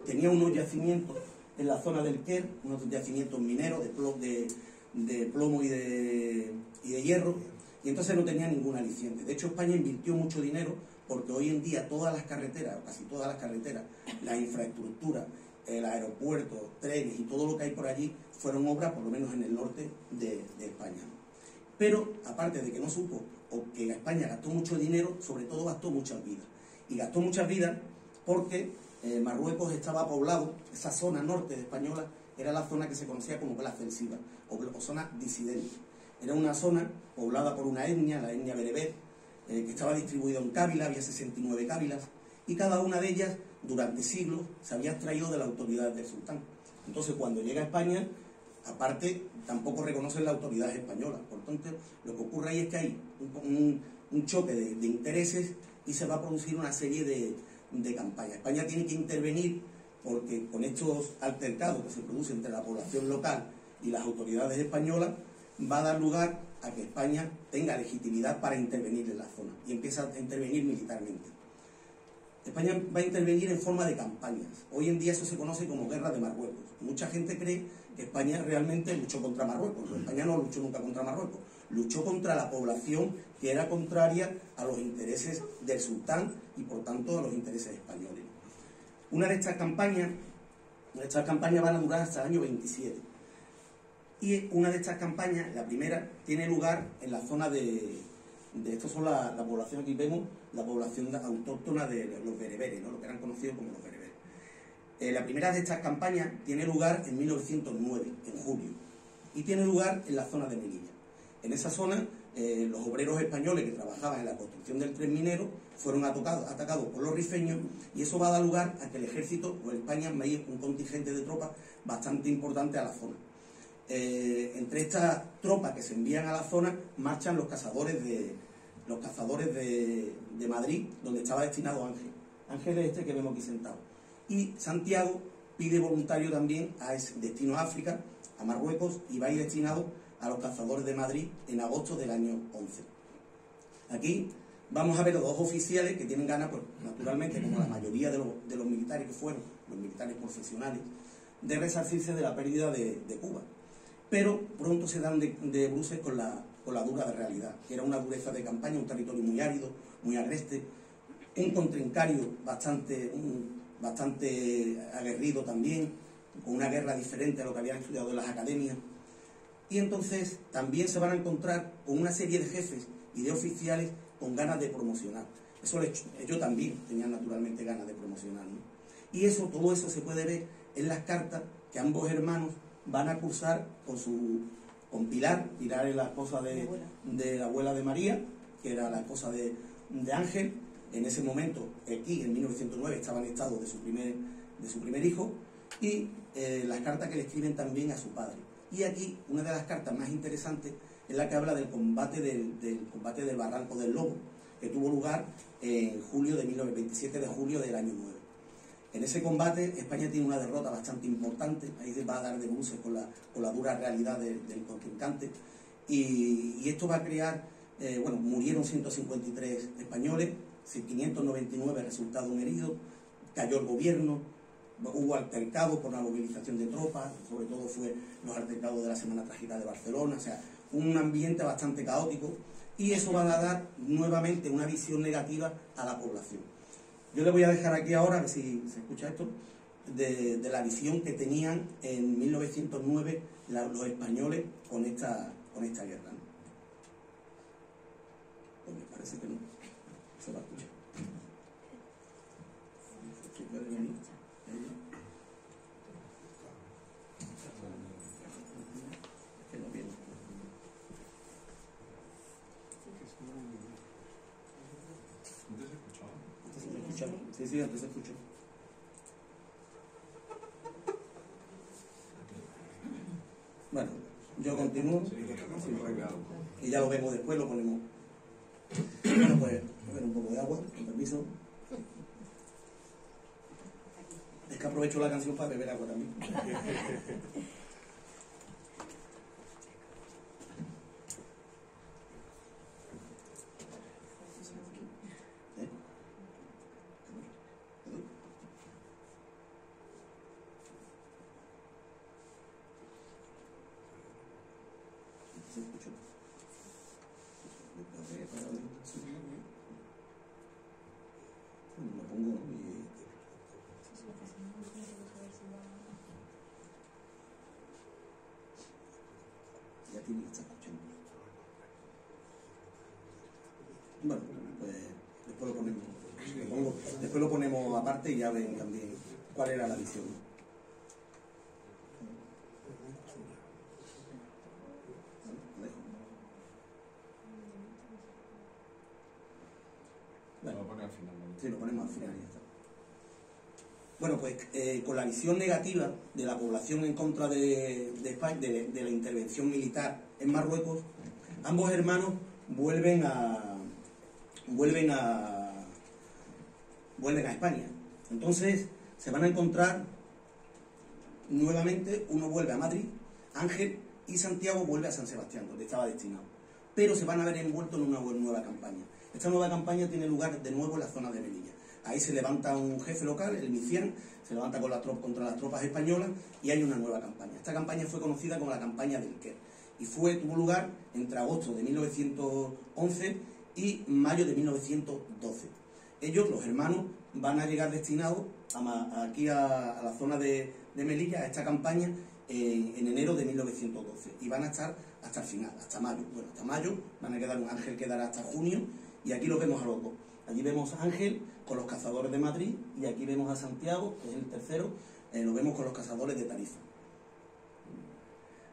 tenía unos yacimientos en la zona del Quer, unos yacimientos mineros de plomo y de hierro, y entonces no tenía ningún aliciente. De hecho, España invirtió mucho dinero porque hoy en día todas las carreteras, casi todas las carreteras, la infraestructura, el aeropuerto, trenes y todo lo que hay por allí fueron obras, por lo menos en el norte de España. Pero, aparte de que no supo, o que España gastó mucho dinero, sobre todo gastó muchas vidas. Y gastó muchas vidas porque Marruecos estaba poblado, esa zona norte de española era la zona que se conocía como plaza ofensiva o zona disidente. Era una zona poblada por una etnia, la etnia bereber, que estaba distribuida en cábilas, había 69 cábilas, y cada una de ellas, durante siglos, se había extraído de la autoridad del sultán. Entonces, cuando llega a España, aparte, tampoco reconocen la autoridad española. Por tanto, lo que ocurre ahí es que hay un choque de intereses y se va a producir una serie de campañas. España tiene que intervenir porque con estos altercados que se producen entre la población local y las autoridades españolas, va a dar lugar a que España tenga legitimidad para intervenir en la zona y empieza a intervenir militarmente. España va a intervenir en forma de campañas. Hoy en día eso se conoce como Guerra de Marruecos. Mucha gente cree que España realmente luchó contra Marruecos. España no luchó nunca contra Marruecos. Luchó contra la población que era contraria a los intereses del sultán y por tanto a los intereses españoles. Una de estas campañas van a durar hasta el año 27. Y una de estas campañas, la primera, tiene lugar en la zona estos son la población, aquí vemos la población autóctona de los bereberes, ¿no? Lo que eran conocidos como los bereberes. La primera de estas campañas tiene lugar en 1909, en julio, y tiene lugar en la zona de Melilla. En esa zona, los obreros españoles que trabajaban en la construcción del tren minero fueron atacados por los rifeños, y eso va a dar lugar a que el ejército o España envíe un contingente de tropas bastante importante a la zona. Entre estas tropas que se envían a la zona marchan los cazadores de Madrid, donde estaba destinado Ángel. Ángel es este que vemos aquí sentado. Y Santiago pide voluntario también a ese destino a África, a Marruecos, y va a ir destinado a los cazadores de Madrid en agosto del año 11. Aquí vamos a ver los dos oficiales que tienen ganas, pues, naturalmente, como la mayoría de los militares que fueron, los militares profesionales, de resarcirse de la pérdida de Cuba. Pero pronto se dan de bruces con la dura de realidad, que era una dureza de campaña, un territorio muy árido, muy agreste, un contrincario bastante aguerrido también, con una guerra diferente a lo que habían estudiado en las academias. Y entonces también se van a encontrar con una serie de jefes y de oficiales con ganas de promocionar. Ellos también tenían naturalmente ganas de promocionar, ¿no? Y todo eso se puede ver en las cartas que ambos hermanos van a cursar con Pilar. Pilar es la esposa de la abuela de María, que era la esposa de Ángel. En ese momento, aquí en 1909, estaba en estado de su primer hijo, y las cartas que le escriben también a su padre. Y aquí, una de las cartas más interesantes es la que habla del combate del Barranco del Lobo, que tuvo lugar en 27 de julio del año 9. En ese combate, España tiene una derrota bastante importante, ahí se va a dar de bruces con la dura realidad del contrincante, y esto va a crear, murieron 153 españoles, 599 resultaron heridos, cayó el gobierno, hubo altercados por la movilización de tropas, sobre todo fue los altercados de la Semana Trágica de Barcelona, o sea, un ambiente bastante caótico, y eso va a dar nuevamente una visión negativa a la población. Yo le voy a dejar aquí ahora, a ver si se escucha esto, de la visión que tenían en 1909 los españoles con esta guerra, ¿no? Pues me parece que no se va a escuchar. ¿Se puede venir? Que no viene. Sí, antes se escuchó. Bueno, yo continúo. Y ya lo vemos después, lo ponemos. Bueno, pues, a ver un poco de agua, con permiso. Es que aprovecho la canción para beber agua también. ¿Se escuchó? Lo pongo y... Ya tiene que estar escuchando. Bueno, pues después lo ponemos aparte y ya ven también cuál era la visión. Bueno, sí, lo ponemos al final y ya está. Bueno, pues con la visión negativa de la población en contra de España, de la intervención militar en Marruecos, ambos hermanos vuelven a España. Entonces se van a encontrar nuevamente, uno vuelve a Madrid, Ángel, y Santiago vuelve a San Sebastián, donde estaba destinado. Pero se van a ver envueltos en una nueva campaña. Esta nueva campaña tiene lugar de nuevo en la zona de Melilla. Ahí se levanta un jefe local, el Micián, se levanta contra las tropas españolas y hay una nueva campaña. Esta campaña fue conocida como la campaña del Quer y tuvo lugar entre agosto de 1911 y mayo de 1912. Ellos, los hermanos, van a llegar destinados aquí a la zona de Melilla, a esta campaña, en enero de 1912, y van a estar hasta el final, hasta mayo. Bueno, hasta mayo van a quedar, un Ángel quedará hasta junio, y aquí lo vemos a los dos. Allí vemos a Ángel con los cazadores de Madrid, y aquí vemos a Santiago, que es el tercero, lo vemos con los cazadores de Tarifa.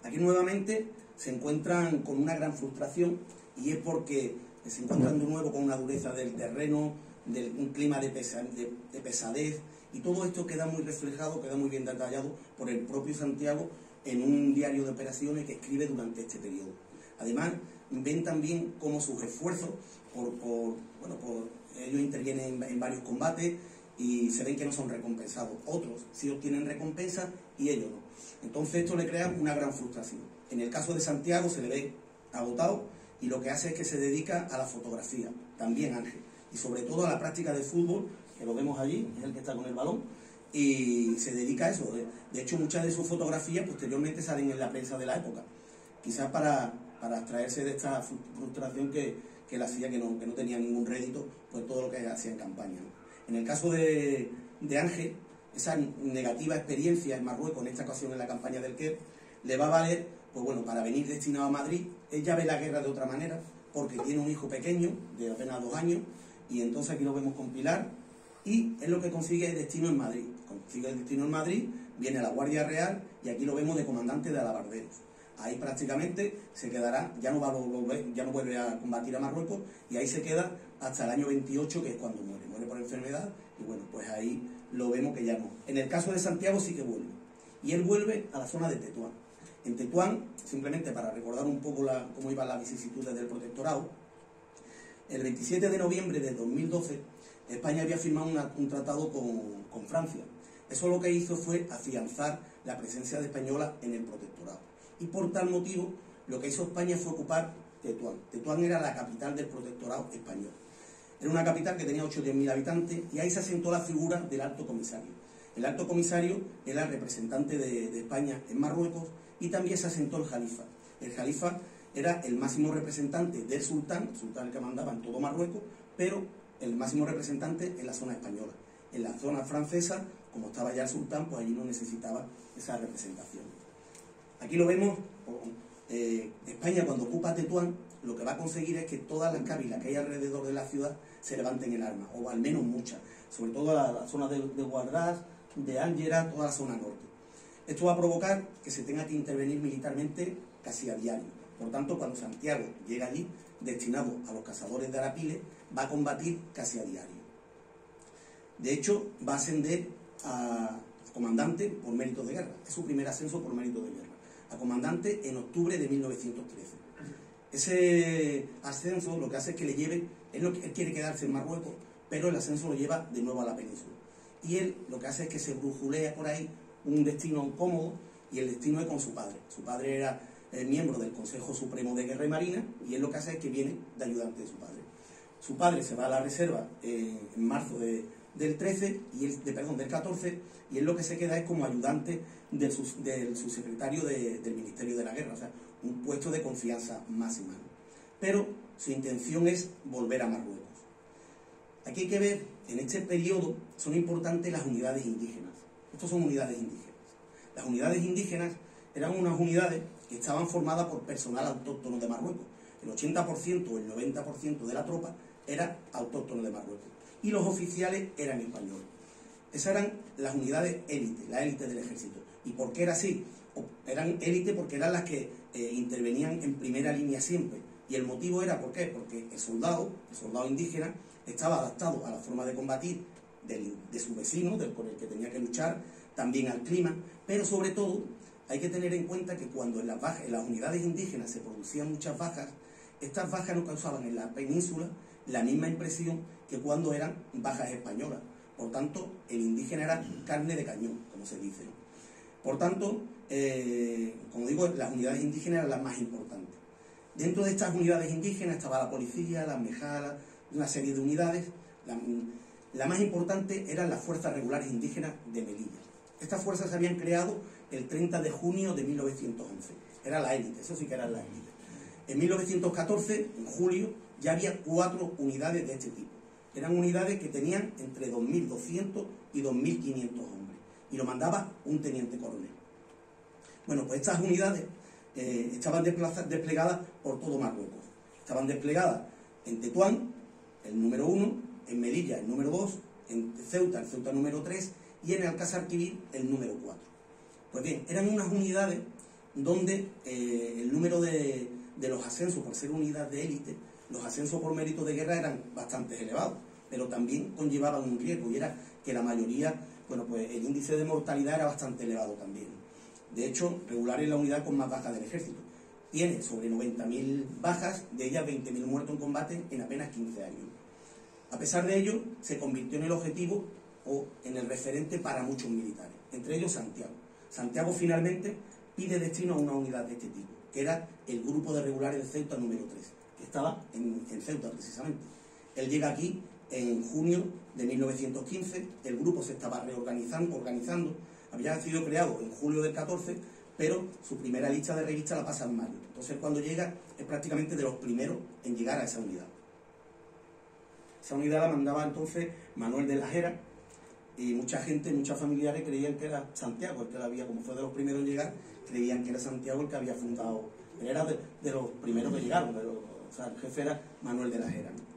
Aquí nuevamente se encuentran con una gran frustración, y es porque se encuentran de nuevo con una dureza del terreno, un clima de pesadez, y todo esto queda muy reflejado, queda muy bien detallado por el propio Santiago en un diario de operaciones que escribe durante este periodo. Además, ven también cómo sus esfuerzos ellos intervienen en varios combates y se ven que no son recompensados. Otros sí obtienen recompensa y ellos no. Entonces esto le crea una gran frustración. En el caso de Santiago se le ve agotado y lo que hace es que se dedica a la fotografía, también Ángel, y sobre todo a la práctica de fútbol, que lo vemos allí, es el que está con el balón, y se dedica a eso. De hecho, muchas de sus fotografías posteriormente salen en la prensa de la época, quizás para abstraerse de esta frustración que él hacía, que no tenía ningún rédito, pues todo lo que hacía en campaña, ¿no? En el caso de Ángel, esa negativa experiencia en Marruecos, en esta ocasión en la campaña del Quer, le va a valer, pues bueno, para venir destinado a Madrid. Él ya ve la guerra de otra manera, porque tiene un hijo pequeño, de apenas 2 años, y entonces aquí lo vemos con Pilar, y es lo que consigue el destino en Madrid. Consigue el destino en Madrid, viene a la Guardia Real, y aquí lo vemos de comandante de alabarderos. Ahí prácticamente se quedará, ya no vuelve a combatir a Marruecos, y ahí se queda hasta el año 28, que es cuando muere por enfermedad, y bueno, pues ahí lo vemos que ya no. En el caso de Santiago sí que vuelve, y él vuelve a la zona de Tetuán. En Tetuán, simplemente para recordar un poco cómo iban las vicisitudes del protectorado, el 27 de noviembre de 2012, España había firmado un tratado con Francia. Eso lo que hizo fue afianzar la presencia de española en el protectorado. Y por tal motivo, lo que hizo España fue ocupar Tetuán. Tetuán era la capital del protectorado español. Era una capital que tenía 8 o 10.000 habitantes, y ahí se asentó la figura del alto comisario. El alto comisario era el representante de España en Marruecos, y también se asentó el jalifa. El jalifa era el máximo representante del sultán, el sultán que mandaba en todo Marruecos, pero el máximo representante en la zona española. En la zona francesa, como estaba ya el sultán, pues allí no necesitaba esa representación. Aquí lo vemos, España cuando ocupa Tetuán, lo que va a conseguir es que todas las cávilas que hay alrededor de la ciudad se levanten en armas, o al menos muchas, sobre todo la zona de Guadras, de Ángera, toda la zona norte. Esto va a provocar que se tenga que intervenir militarmente casi a diario. Por tanto, cuando Santiago llega allí, destinado a los cazadores de arapiles, va a combatir casi a diario. De hecho, va a ascender a comandante por méritos de guerra. Es su primer ascenso por méritos de guerra. A comandante en octubre de 1913. Ese ascenso lo que hace es que le lleve, él quiere quedarse en Marruecos, pero el ascenso lo lleva de nuevo a la península. Y él lo que hace es que se brujulea por ahí un destino cómodo, y el destino es con su padre. Su padre era miembro del Consejo Supremo de Guerra y Marina, y él lo que hace es que viene de ayudante de su padre. Su padre se va a la reserva en marzo del 14, y él lo que se queda es como ayudante del subsecretario del Ministerio de la Guerra, o sea, un puesto de confianza máxima. Pero su intención es volver a Marruecos. Aquí hay que ver, en este periodo son importantes las unidades indígenas. Estos son unidades indígenas. Las unidades indígenas eran unas unidades que estaban formadas por personal autóctono de Marruecos. El 80% o el 90% de la tropa era autóctono de Marruecos. Y los oficiales eran españoles. Esas eran las unidades élite, la élite del ejército. ¿Y por qué era así? Eran élite porque eran las que intervenían en primera línea siempre. Y el motivo era, ¿por qué? Porque el soldado indígena, estaba adaptado a la forma de combatir de su vecino, con el que tenía que luchar, también al clima, pero sobre todo hay que tener en cuenta que cuando en las unidades indígenas se producían muchas bajas, estas bajas no causaban en la península la misma impresión que cuando eran bajas españolas. Por tanto, el indígena era carne de cañón, como se dice. Por tanto, como digo, las unidades indígenas eran las más importantes. Dentro de estas unidades indígenas estaba la policía, las mejalas, una serie de unidades. La más importante eran las fuerzas regulares indígenas de Melilla. Estas fuerzas se habían creado el 30 de junio de 1911. Era la élite, eso sí que era la élite. En 1914, en julio, ya había 4 unidades de este tipo. Eran unidades que tenían entre 2.200 y 2.500 hombres. Y lo mandaba un teniente coronel. Bueno, pues estas unidades estaban desplegadas por todo Marruecos. Estaban desplegadas en Tetuán, el número 1, en Melilla, el número 2, en Ceuta, el Ceuta número 3, y en Alcázar-Quibir, el número 4. Pues bien, eran unas unidades donde el número de los ascensos, por ser unidad de élite, los ascensos por mérito de guerra eran bastante elevados, pero también conllevaban un riesgo, y era que la mayoría, bueno, pues el índice de mortalidad era bastante elevado también. De hecho, regular es la unidad con más bajas del ejército. Tiene sobre 90.000 bajas, de ellas 20.000 muertos en combate en apenas 15 años. A pesar de ello, se convirtió en el objetivo o en el referente para muchos militares, entre ellos Santiago. Santiago finalmente pide destino a una unidad de este tipo, que era el Grupo de Regulares de Ceuta número 3, que estaba en Ceuta precisamente. Él llega aquí en junio de 1915, el grupo se estaba organizando, había sido creado en julio del 14, pero su primera lista de revistas la pasa en mayo. Entonces cuando llega es prácticamente de los primeros en llegar a esa unidad. Esa unidad la mandaba entonces Manuel de la Hera, y mucha gente, muchos familiares creían que era Santiago el que la había, como fue de los primeros en llegar, creían que era Santiago el que había fundado, él era de los primeros que llegaron, pero, o sea, el jefe era Manuel de la Hera, ¿no?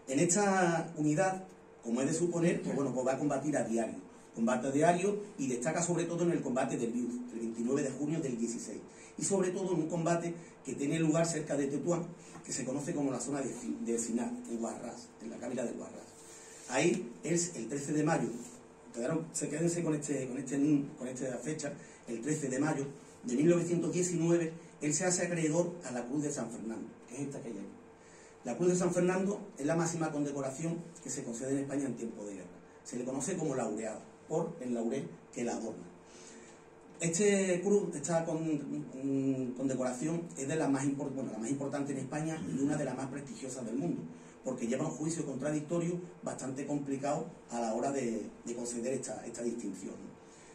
En esta unidad, como es de suponer, pues bueno, pues va a combatir a diario, combate a diario, y destaca sobre todo en el combate del Bius, el 29 de junio del 16, y sobre todo en un combate que tiene lugar cerca de Tetuán, que se conoce como la zona de Sinar, en Guarrás, en la capital del Guarrás. Ahí es el 13 de mayo, quédense con esta fecha, el 13 de mayo de 1919, él se hace acreedor a la Cruz de San Fernando, que es esta que hay aquí. La Cruz de San Fernando es la máxima condecoración que se concede en España en tiempo de guerra. Se le conoce como laureado, por el laurel que la adorna. Esta condecoración es de la más importante en España y una de las más prestigiosas del mundo, porque lleva un juicio contradictorio bastante complicado a la hora de conceder esta distinción, ¿no?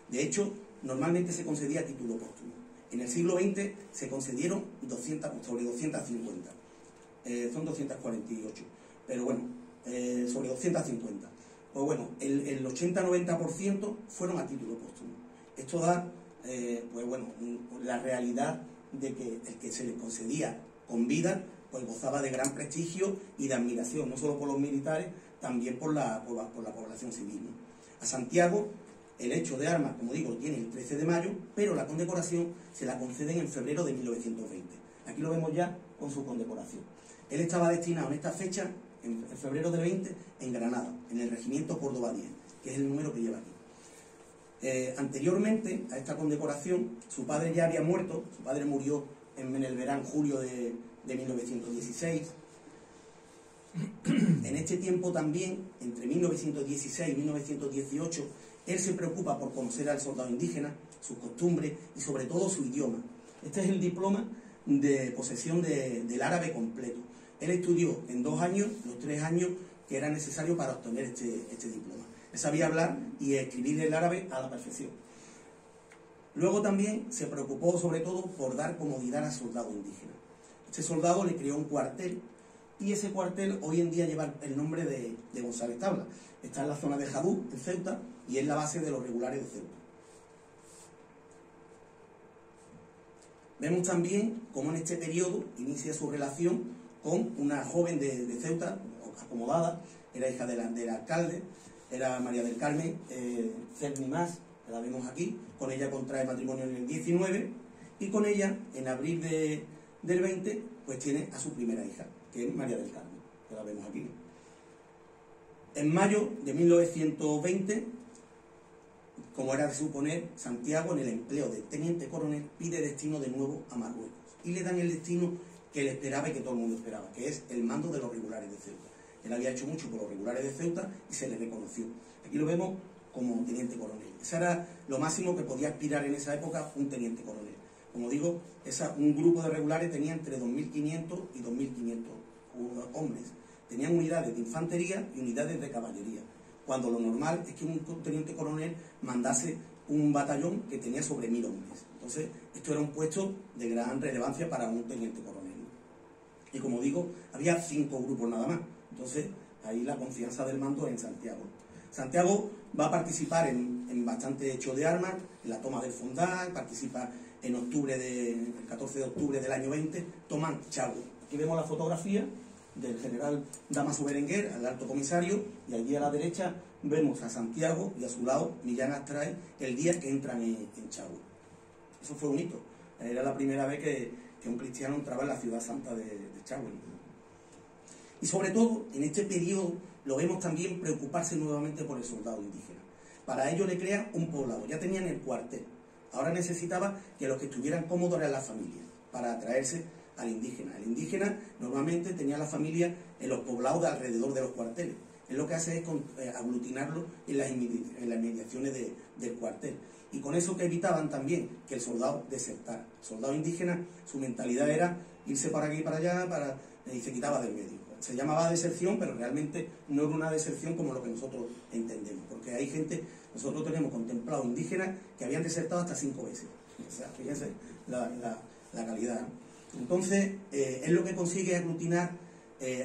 De hecho, normalmente se concedía a título póstumo. En el siglo XX se concedieron sobre 250, son 248, pero bueno, sobre 250. Pues bueno, el 80-90% fueron a título póstumo. Esto da, pues bueno, la realidad de que el que se le concedía con vida pues gozaba de gran prestigio y de admiración, no solo por los militares, también por la población civil, ¿no? A Santiago, el hecho de armas, como digo, tiene el 13 de mayo, pero la condecoración se la conceden en febrero de 1920. Aquí lo vemos ya con su condecoración. Él estaba destinado en esta fecha, en febrero del 20, en Granada, en el regimiento Córdoba 10, que es el número que lleva aquí. Anteriormente a esta condecoración, su padre ya había muerto, su padre murió en el verano, julio de 1916. En este tiempo también, entre 1916 y 1918, él se preocupa por conocer al soldado indígena, sus costumbres y sobre todo su idioma. Este es el diploma de posesión del árabe completo. Él estudió en 2 años, los 3 años que eran necesarios para obtener este diploma. Él sabía hablar y escribir el árabe a la perfección. Luego también se preocupó sobre todo por dar comodidad al soldado indígena. Este soldado le creó un cuartel, y ese cuartel hoy en día lleva el nombre de González Tablas. Está en la zona de Jadú, en Ceuta, y es la base de los regulares de Ceuta. Vemos también cómo en este periodo inicia su relación con una joven de Ceuta, acomodada, era hija del alcalde, era María del Carmen Cerny Mas, que la vemos aquí. Con ella contrae matrimonio en el 19, y con ella, en abril del 20, pues tiene a su primera hija, que es María del Carmen, que la vemos aquí. En mayo de 1920, como era de suponer, Santiago, en el empleo de teniente coronel, pide destino de nuevo a Marruecos, y le dan el destino que él esperaba y que todo el mundo esperaba, que es el mando de los regulares de Ceuta. Él había hecho mucho por los regulares de Ceuta y se le reconoció. Aquí lo vemos como teniente coronel. Eso era lo máximo que podía aspirar en esa época un teniente coronel. Como digo, un grupo de regulares tenía entre 2.500 y 2.500 hombres. Tenían unidades de infantería y unidades de caballería, cuando lo normal es que un teniente coronel mandase un batallón que tenía sobre 1.000 hombres. Entonces, esto era un puesto de gran relevancia para un teniente coronel. Y como digo, había 5 grupos nada más. Entonces, ahí la confianza del mando en Santiago. Santiago va a participar en bastante hechos de armas, en la toma del Fondal, participa en el 14 de octubre del año 20, toman Chagüe. Aquí vemos la fotografía del general Dámaso Berenguer, al alto comisario, y allí a la derecha vemos a Santiago y a su lado Millán Astray el día que entran en Chagüe. Eso fue un hito. Era la primera vez que un cristiano entraba en la ciudad santa de Chagüe. Y sobre todo, en este periodo, lo vemos también preocuparse nuevamente por el soldado indígena. Para ello le crea un poblado. Ya tenían el cuartel. Ahora necesitaba que los que estuvieran cómodos eran las familias, para atraerse al indígena. El indígena normalmente tenía la familia en los poblados de alrededor de los cuarteles. es lo que hace es aglutinarlo en las inmediaciones del cuartel. Y con eso que evitaban también que el soldado desertara. El soldado indígena, su mentalidad era irse para aquí y para allá y se quitaba del medio. Se llamaba deserción, pero realmente no era una deserción como lo que nosotros entendemos. Porque hay gente, nosotros tenemos contemplado indígenas que habían desertado hasta 5 veces. O sea, fíjense la calidad, ¿no? Entonces, él lo que consigue es aglutinar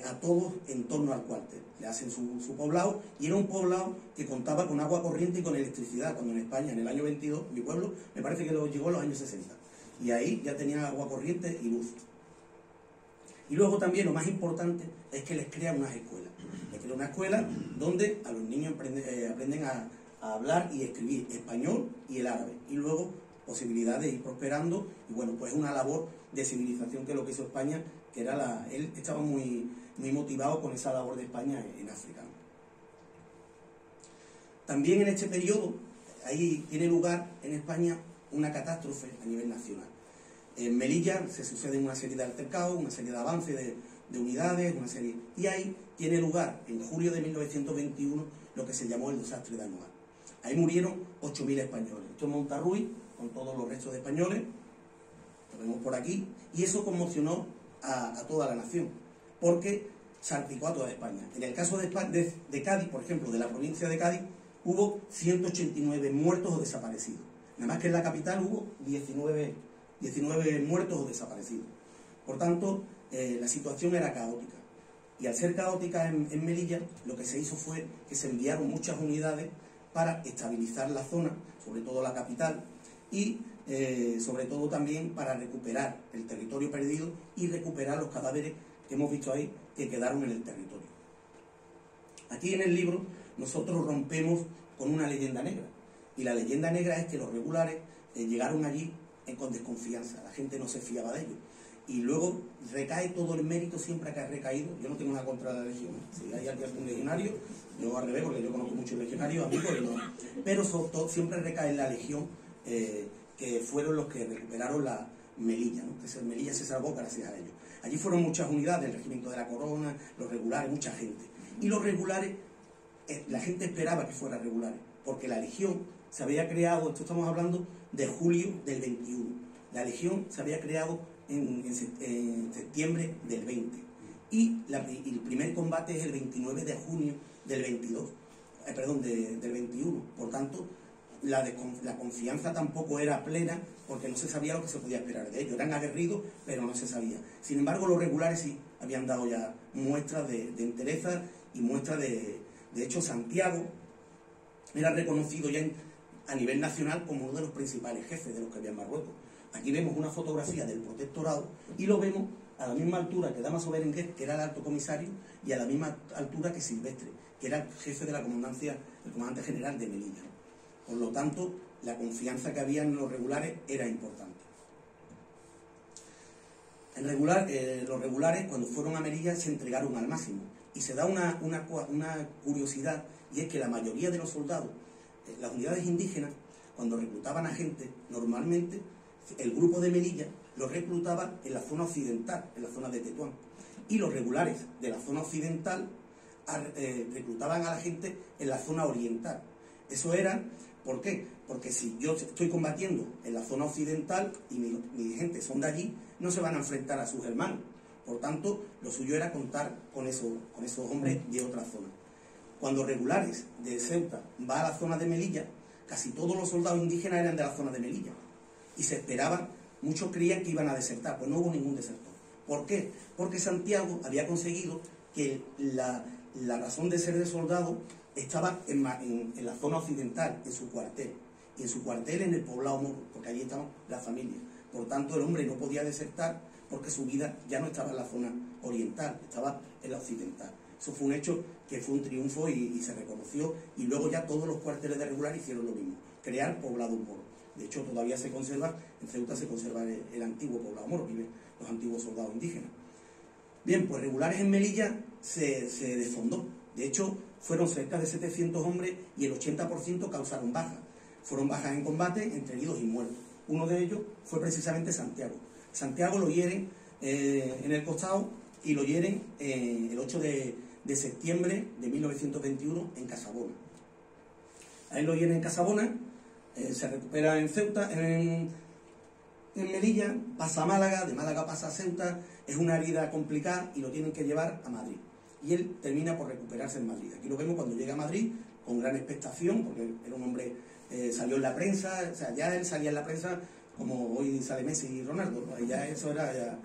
a todos en torno al cuartel. Le hacen su poblado, y era un poblado que contaba con agua corriente y con electricidad, cuando en España, en el año 22, mi pueblo, me parece que lo llegó en los años 60. Y ahí ya tenía agua corriente y luz. Y luego también lo más importante es que les crea unas escuelas. Les crea una escuela donde a los niños aprenden a hablar y escribir español y el árabe. Y luego posibilidad de ir prosperando. Y bueno, pues una labor de civilización, que es lo que hizo España, que era él estaba muy motivado con esa labor de España en África. También en este periodo, ahí tiene lugar en España una catástrofe a nivel nacional. En Melilla se suceden una serie de altercados, una serie de avances de unidades, y ahí tiene lugar, en julio de 1921, lo que se llamó el desastre de Anual. Ahí murieron 8.000 españoles. Esto es Montarruy, con todos los restos de españoles, lo vemos por aquí, y eso conmocionó a toda la nación, porque salpicó a toda España. En el caso de Cádiz, por ejemplo, de la provincia de Cádiz, hubo 189 muertos o desaparecidos. Nada más que en la capital hubo 19 muertos o desaparecidos. Por tanto, la situación era caótica. Y al ser caótica en Melilla, lo que se hizo fue que se enviaron muchas unidades para estabilizar la zona, sobre todo la capital, y sobre todo también para recuperar el territorio perdido y recuperar los cadáveres que hemos visto ahí que quedaron en el territorio. Aquí en el libro nosotros rompemos con una leyenda negra, y la leyenda negra es que los regulares llegaron allí con desconfianza, la gente no se fiaba de ellos, y luego recae todo el mérito siempre que ha recaído. Yo no tengo nada contra la legión, si hay algún legionario, yo al revés, porque yo conozco muchos legionarios, amigos, pero sobre todo siempre recae en la legión, que fueron los que recuperaron la Melilla, ¿no? Que Melilla se salvó gracias a ellos. Allí fueron muchas unidades, el regimiento de la Corona, los regulares, mucha gente. Y los regulares, la gente esperaba que fueran regulares, porque la legión se había creado, esto estamos hablando de julio del 21, la legión se había creado en septiembre del 20, y el primer combate es el 29 de junio del 22, del 21, por tanto, la confianza tampoco era plena, porque no se sabía lo que se podía esperar de ellos. Eran aguerridos, pero no se sabía. Sin embargo, los regulares sí habían dado ya muestras de entereza y muestras de hecho, Santiago era reconocido ya a nivel nacional como uno de los principales jefes de los que había en Marruecos. Aquí vemos una fotografía del protectorado y lo vemos a la misma altura que Damaso Berenguer, que era el alto comisario, y a la misma altura que Silvestre, que era el jefe de la comandancia, el comandante general de Melilla. Por lo tanto, la confianza que había en los regulares era importante. Los regulares, cuando fueron a Melilla, se entregaron al máximo. Y se da una curiosidad, y es que la mayoría de los soldados, las unidades indígenas, cuando reclutaban a gente, normalmente el grupo de Melilla los reclutaba en la zona occidental, en la zona de Tetuán. Y los regulares de la zona occidental reclutaban a la gente en la zona oriental. Eso era, ¿por qué? Porque si yo estoy combatiendo en la zona occidental y mi gente son de allí, no se van a enfrentar a sus hermanos. Por tanto, lo suyo era contar con esos hombres de otra zona. Cuando regulares de Ceuta va a la zona de Melilla, casi todos los soldados indígenas eran de la zona de Melilla. Y se esperaban, muchos creían que iban a desertar, pues no hubo ningún desertor. ¿Por qué? Porque Santiago había conseguido que la razón de ser de soldado estaba en la zona occidental, en su cuartel. Y en su cuartel en el poblado moro, porque allí estaban las familias. Por tanto, el hombre no podía desertar porque su vida ya no estaba en la zona oriental, estaba en la occidental. Eso fue un hecho que fue un triunfo y se reconoció, y luego ya todos los cuarteles de regular hicieron lo mismo, crear poblados moros. De hecho, todavía se conserva, en Ceuta se conserva el antiguo poblado moro, viven los antiguos soldados indígenas. Bien, pues regulares en Melilla se desfondó. De hecho, fueron cerca de 700 hombres y el 80% causaron bajas. Fueron bajas en combate, entre heridos y muertos. Uno de ellos fue precisamente Santiago. Santiago lo hieren en el costado y lo hieren el 8 de de septiembre de 1921 en Casabona. A él lo hieren en Casabona, se recupera en Ceuta, en Melilla, pasa a Málaga, de Málaga pasa a Ceuta, es una herida complicada y lo tienen que llevar a Madrid. Y él termina por recuperarse en Madrid. Aquí lo vemos cuando llega a Madrid, con gran expectación, porque era un hombre, salió en la prensa, o sea, ya él salía en la prensa como hoy sale Messi y Ronaldo, ¿no? Ya eso era ya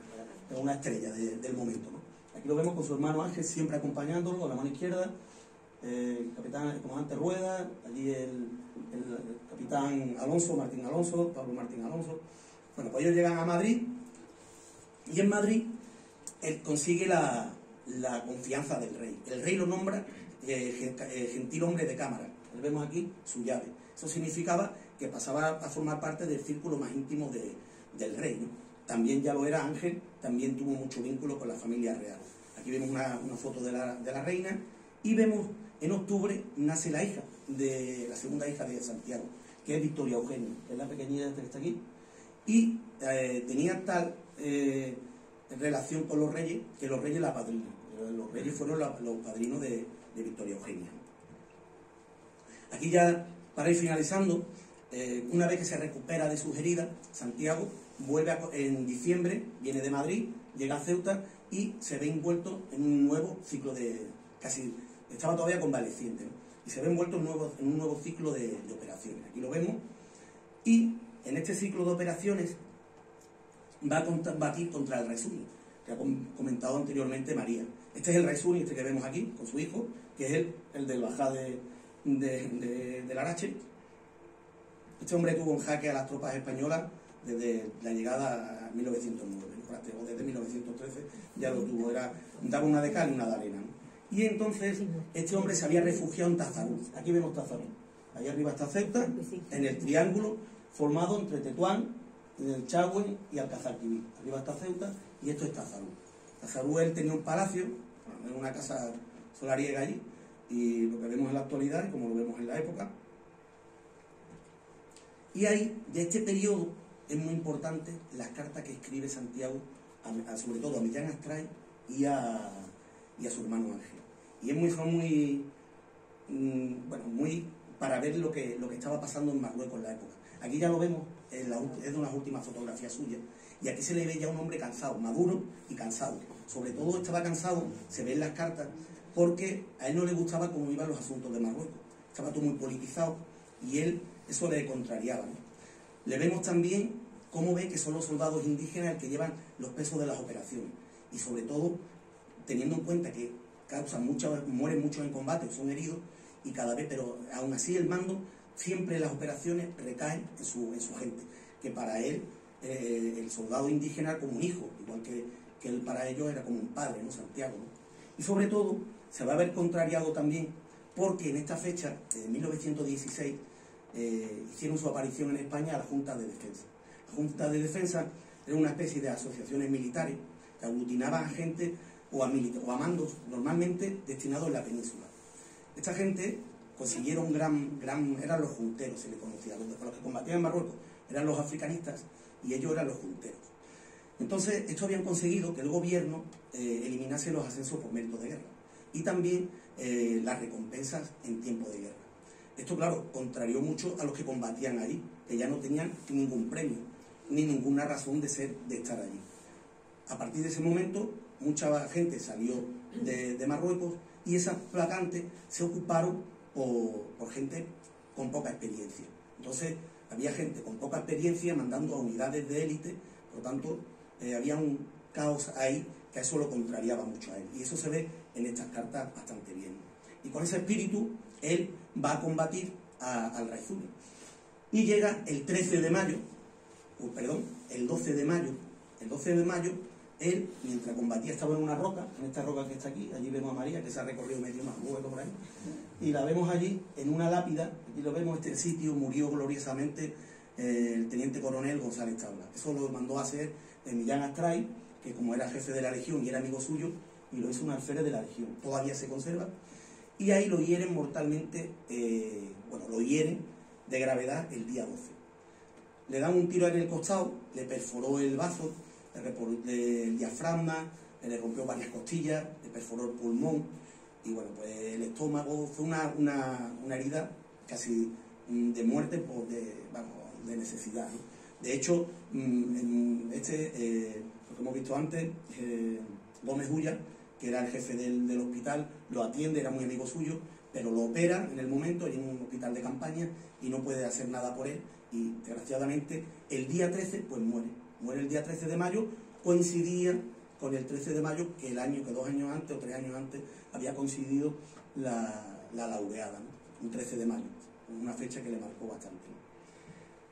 una estrella del momento, ¿no? Aquí lo vemos con su hermano Ángel siempre acompañándolo, con la mano izquierda, capitán, el comandante Rueda, allí el capitán Alonso, Martín Alonso, Pablo Martín Alonso. Bueno, pues ellos llegan a Madrid y en Madrid él consigue la confianza del rey. El rey lo nombra gentil hombre de cámara. Le vemos aquí su llave. Eso significaba que pasaba a formar parte del círculo más íntimo del rey, ¿no? También ya lo era Ángel, también tuvo mucho vínculo con la familia real. Aquí vemos una foto de la reina y vemos en octubre nace la segunda hija de Santiago, que es Victoria Eugenia, que es la pequeñita que está aquí. Y tenía tal relación con los reyes que los reyes la padrinan. Los reyes fueron los padrinos de Victoria Eugenia. Aquí ya, para ir finalizando, una vez que se recupera de sus heridas, Santiago vuelve en diciembre, viene de Madrid, llega a Ceuta y se ve envuelto en un nuevo ciclo estaba todavía convaleciente, ¿no? Y se ve envuelto en un nuevo ciclo de operaciones. Aquí lo vemos. Y en este ciclo de operaciones va a combatir contra el rey Suni, que ha comentado anteriormente María. Este es el rey Suni, este que vemos aquí, con su hijo, que es el del Bajá del Arache. Este hombre tuvo en jaque a las tropas españolas desde la llegada a 1909, o desde 1913 ya lo tuvo, daba una de cal y una de arena, ¿no? Y entonces este hombre se había refugiado en Tazarú. Aquí vemos Tazarú. Allí arriba está Ceuta, en el triángulo formado entre Tetuán, el Chagüen y Alcazarquivir. Arriba está Ceuta y esto es Tazarú. Tazarú, él tenía un palacio, en una casa solariega allí, y lo que vemos en la actualidad, como lo vemos en la época. Y ahí, de este periodo, es muy importante las cartas que escribe Santiago, sobre todo a Millán Astray y a su hermano Ángel. Y es muy para ver lo que estaba pasando en Marruecos en la época. Aquí ya lo vemos, es de unas últimas fotografías suyas, y aquí se le ve ya un hombre cansado, maduro y cansado. Sobre todo estaba cansado, se ve en las cartas, porque a él no le gustaba cómo iban los asuntos de Marruecos. Estaba todo muy politizado y eso le contrariaba, ¿no? Le vemos también cómo ve que son los soldados indígenas los que llevan los pesos de las operaciones, y sobre todo teniendo en cuenta que mueren muchos en combate, son heridos, y cada vez, pero aún así el mando siempre en las operaciones recae en su gente, que para él el soldado indígena era como un hijo, igual que él para ellos era como un padre, ¿no? Santiago, ¿no? Y sobre todo se va a ver contrariado también porque en esta fecha, de 1916, hicieron su aparición en España a la Junta de Defensa. La Junta de Defensa era una especie de asociaciones militares que aglutinaban a gente o a mandos normalmente destinados en la península. Esta gente consiguieron eran los junteros, se les conocía, los que combatían en Marruecos eran los africanistas y ellos eran los junteros. Entonces, estos habían conseguido que el gobierno eliminase los ascensos por méritos de guerra y también las recompensas en tiempo de guerra. Esto, claro, contrarió mucho a los que combatían allí, que ya no tenían ningún premio, ni ninguna razón de estar allí. A partir de ese momento, mucha gente salió de Marruecos y esas vacantes se ocuparon por gente con poca experiencia. Entonces, había gente con poca experiencia mandando a unidades de élite, por lo tanto, había un caos ahí que a eso lo contrariaba mucho a él. Y eso se ve en estas cartas bastante bien. Y con ese espíritu, él va a combatir al rey Zuni. Y llega el 12 de mayo, el 12 de mayo, él, mientras combatía, estaba en una roca, en esta roca que está aquí, allí vemos a María, que se ha recorrido medio más hueco por ahí, y la vemos allí, en una lápida, aquí lo vemos, este sitio murió gloriosamente el teniente coronel González Tabla. Eso lo mandó a hacer Millán Astray, que como era jefe de la legión y era amigo suyo, y lo hizo un alférez de la legión, todavía se conserva, y ahí lo hieren mortalmente, lo hieren de gravedad el día 12. Le dan un tiro en el costado, le perforó el bazo, el diafragma, le rompió varias costillas, le perforó el pulmón, y bueno, pues el estómago fue una herida casi de muerte de necesidad, ¿no? De hecho, lo que hemos visto antes, Gómez Ulla, que era el jefe del hospital, lo atiende, era muy amigo suyo, pero lo opera en el momento en un hospital de campaña y no puede hacer nada por él, y desgraciadamente el día 13 pues muere el día 13 de mayo, coincidía con el 13 de mayo que 2 años antes o 3 años antes había coincidido la laureada, ¿no? Un 13 de mayo, una fecha que le marcó bastante, ¿no?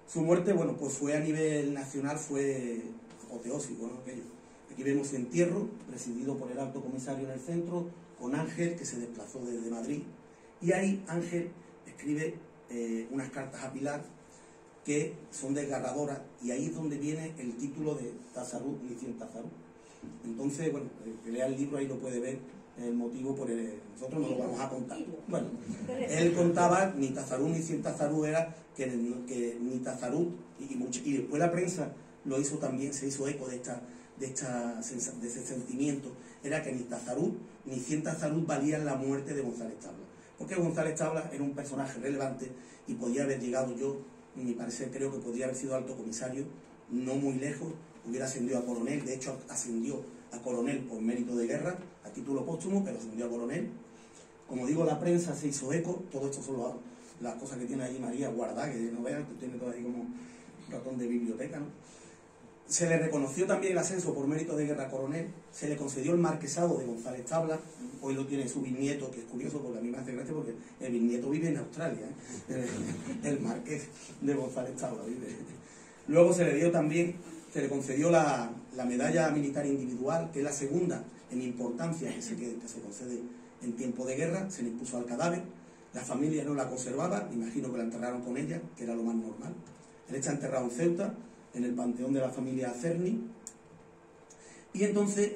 Su muerte, bueno, pues fue a nivel nacional, fue apoteósico, ¿no? Aquello. Aquí vemos su entierro, presidido por el alto comisario en el centro, con Ángel, que se desplazó desde Madrid, y ahí Ángel escribe unas cartas a Pilar que son desgarradoras, y ahí es donde viene el título de Tasarrut, ni cien Tasarrut. Entonces, bueno, el que lea el libro ahí lo puede ver, el motivo por el... Nosotros no lo vamos a contar. Bueno, él contaba, ni Tasarrut ni cien Tasarrut era que ni Tasarrut, y después la prensa lo hizo también, se hizo eco de ese sentimiento, era que ni Tasarrut ni cien Tasarrut valían la muerte de González Tablas, porque González Tablas era un personaje relevante y podía haber llegado, yo, en mi parecer, creo que podría haber sido alto comisario, no muy lejos, hubiera ascendido a coronel, de hecho ascendió a coronel por mérito de guerra, a título póstumo, pero ascendió a coronel. Como digo, la prensa se hizo eco, todo esto son las cosas que tiene ahí María guardadas, que no vean, que tiene todo ahí como un ratón de biblioteca, ¿no? Se le reconoció también el ascenso por mérito de guerra a coronel, se le concedió el marquesado de González Tablas, hoy lo tiene su bisnieto, que es curioso porque a mí me hace gracia porque el bisnieto vive en Australia, ¿eh? El marqués de González Tablas vive. Luego se le concedió la medalla militar individual, que es la segunda en importancia que se concede en tiempo de guerra, se le impuso al cadáver, la familia no la conservaba, me imagino que la enterraron con ella, que era lo más normal. Él está enterrado en Ceuta, en el panteón de la familia Cerny, y entonces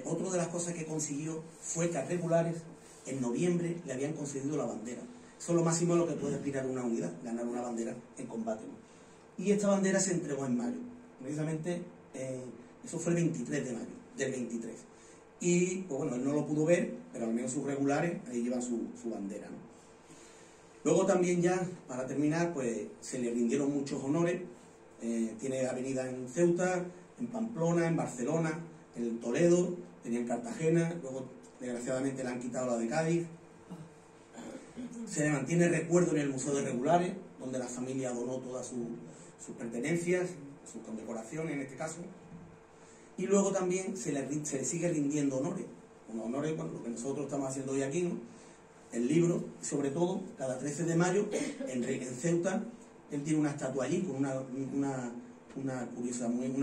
otra de las cosas que consiguió fue que a regulares en noviembre le habían concedido la bandera. Eso es lo máximo a lo que puede aspirar una unidad, ganar una bandera en combate, ¿no? Y esta bandera se entregó en mayo, precisamente eso fue el 23 de mayo del 23, y pues bueno, él no lo pudo ver, pero al menos sus regulares ahí llevan su bandera, ¿no? Luego también, ya para terminar, pues se le rindieron muchos honores. Tiene avenida en Ceuta, en Pamplona, en Barcelona, en Toledo, tenía en Cartagena, luego desgraciadamente le han quitado la de Cádiz. Se le mantiene recuerdo en el Museo de Regulares, donde la familia donó todas sus pertenencias, sus condecoraciones en este caso. Y luego también se le sigue rindiendo honores, unos honores, bueno, lo que nosotros estamos haciendo hoy aquí, ¿no? El libro, sobre todo, cada 13 de mayo, en Ceuta, él tiene una estatua allí, con una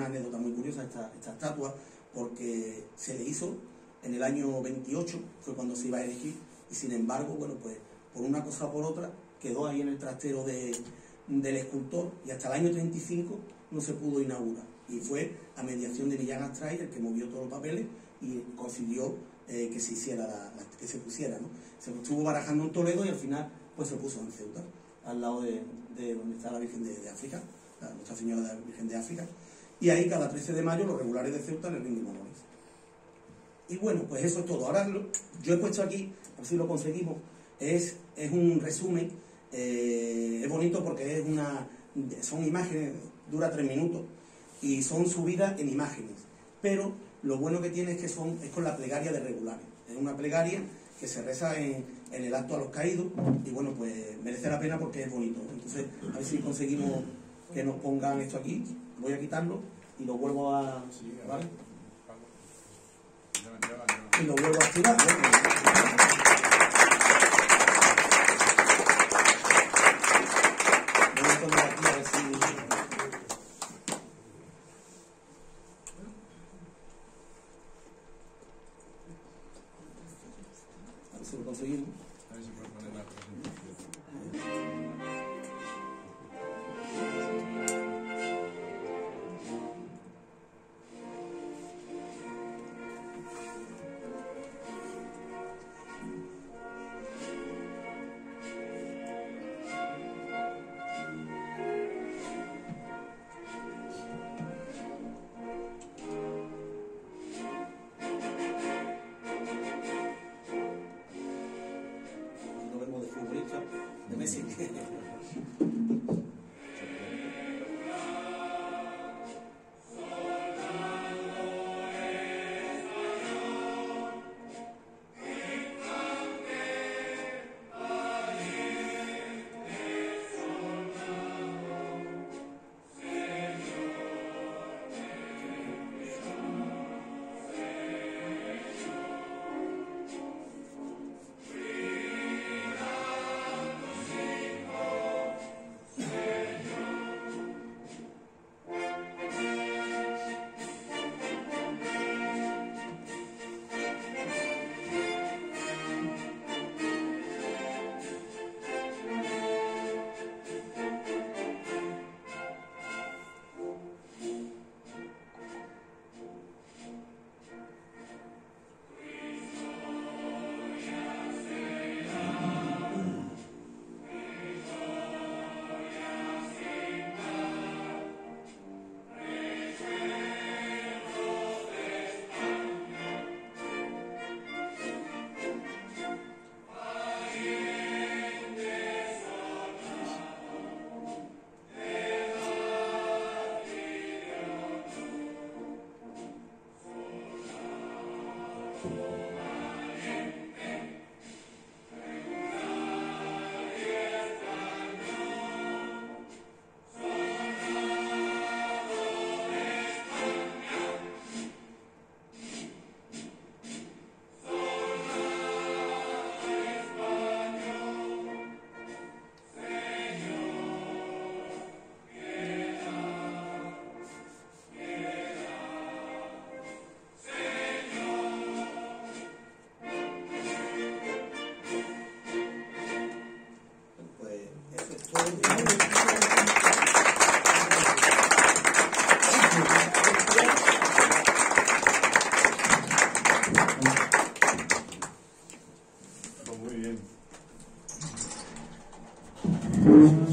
anécdota muy curiosa, esta estatua, porque se le hizo en el año 28, fue cuando se iba a elegir, y sin embargo, bueno, pues por una cosa o por otra, quedó ahí en el trastero del escultor, y hasta el año 35 no se pudo inaugurar. Y fue a mediación de Millán Astray el que movió todos los papeles y consiguió que se hiciera que se pusiera, ¿no? Se estuvo barajando en Toledo y al final pues se puso en Ceuta, al lado de donde está la Virgen de África, Nuestra Señora de la Virgen de África, y ahí cada 13 de mayo los regulares de Ceuta le rinden honores. Y bueno, pues eso es todo. Ahora yo he puesto aquí, a ver si lo conseguimos, es un resumen, es bonito porque son imágenes, dura 3 minutos, y son subidas en imágenes, pero lo bueno que tiene es que es con la plegaria de regulares. Es una plegaria que se reza en el acto a los caídos, y bueno, pues merece la pena porque es bonito. Entonces, a ver si conseguimos que nos pongan esto aquí. Voy a quitarlo y lo vuelvo a... ¿vale? Y lo vuelvo a activar, ¿no? Voy a poner aquí a ver si... A ver si lo conseguimos. A ver si puedo poner la presentación.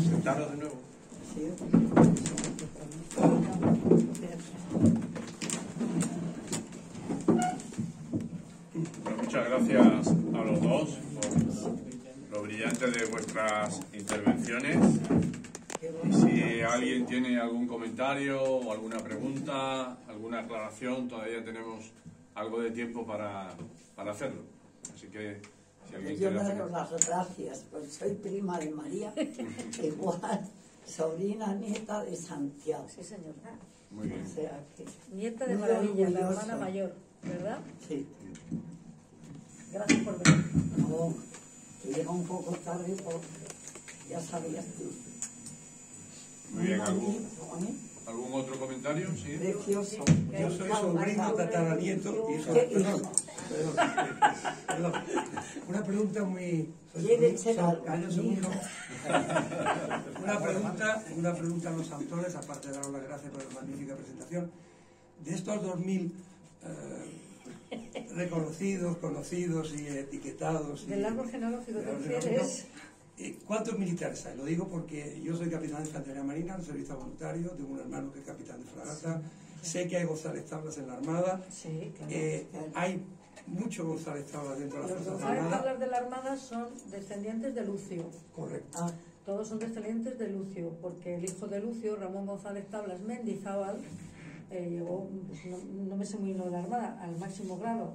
Sentaros de nuevo. Pues muchas gracias a los dos por lo brillante de vuestras intervenciones. Y si alguien tiene algún comentario o alguna pregunta, alguna aclaración, todavía tenemos algo de tiempo para hacerlo. Así que si alguien Yo quiere daros las gracias, pues soy prima de María, igual, sobrina nieta de Santiago. Sí, señor. Muy bien. O sea que, Nieta de muy Maravilla, la orgullosa. hermana mayor, ¿verdad? sí, Gracias por venir. no, que llega un poco tarde porque ya sabías tú. Muy bien, bonito, ¿eh? ¿algún otro comentario? Sí. Precioso. Yo soy sobrino, tataranieto, hijo. ¿Qué Perdón, hijo? perdón. Una pregunta muy. ¿Quiere ser algo? Una pregunta a los autores, aparte de daros las gracias por la magnífica presentación. De estos 2000 reconocidos, conocidos y etiquetados. Del árbol genealógico del de árbol Fieles. genealógico, ¿cuántos militares hay? Lo digo porque yo soy capitán de infantería marina, en servicio voluntario, tengo un hermano que es capitán de fragata, sé que hay González Tablas en la Armada, Sí, claro. hay muchos González Tablas dentro de las Los Fuerzas González Armadas. Tablas de la Armada son descendientes de Lucio. Correcto. Ah, Todos son descendientes de Lucio, porque el hijo de Lucio, Ramón González Tablas Mendizábal, llegó, pues, no me sé muy bien lo de la Armada, al máximo grado.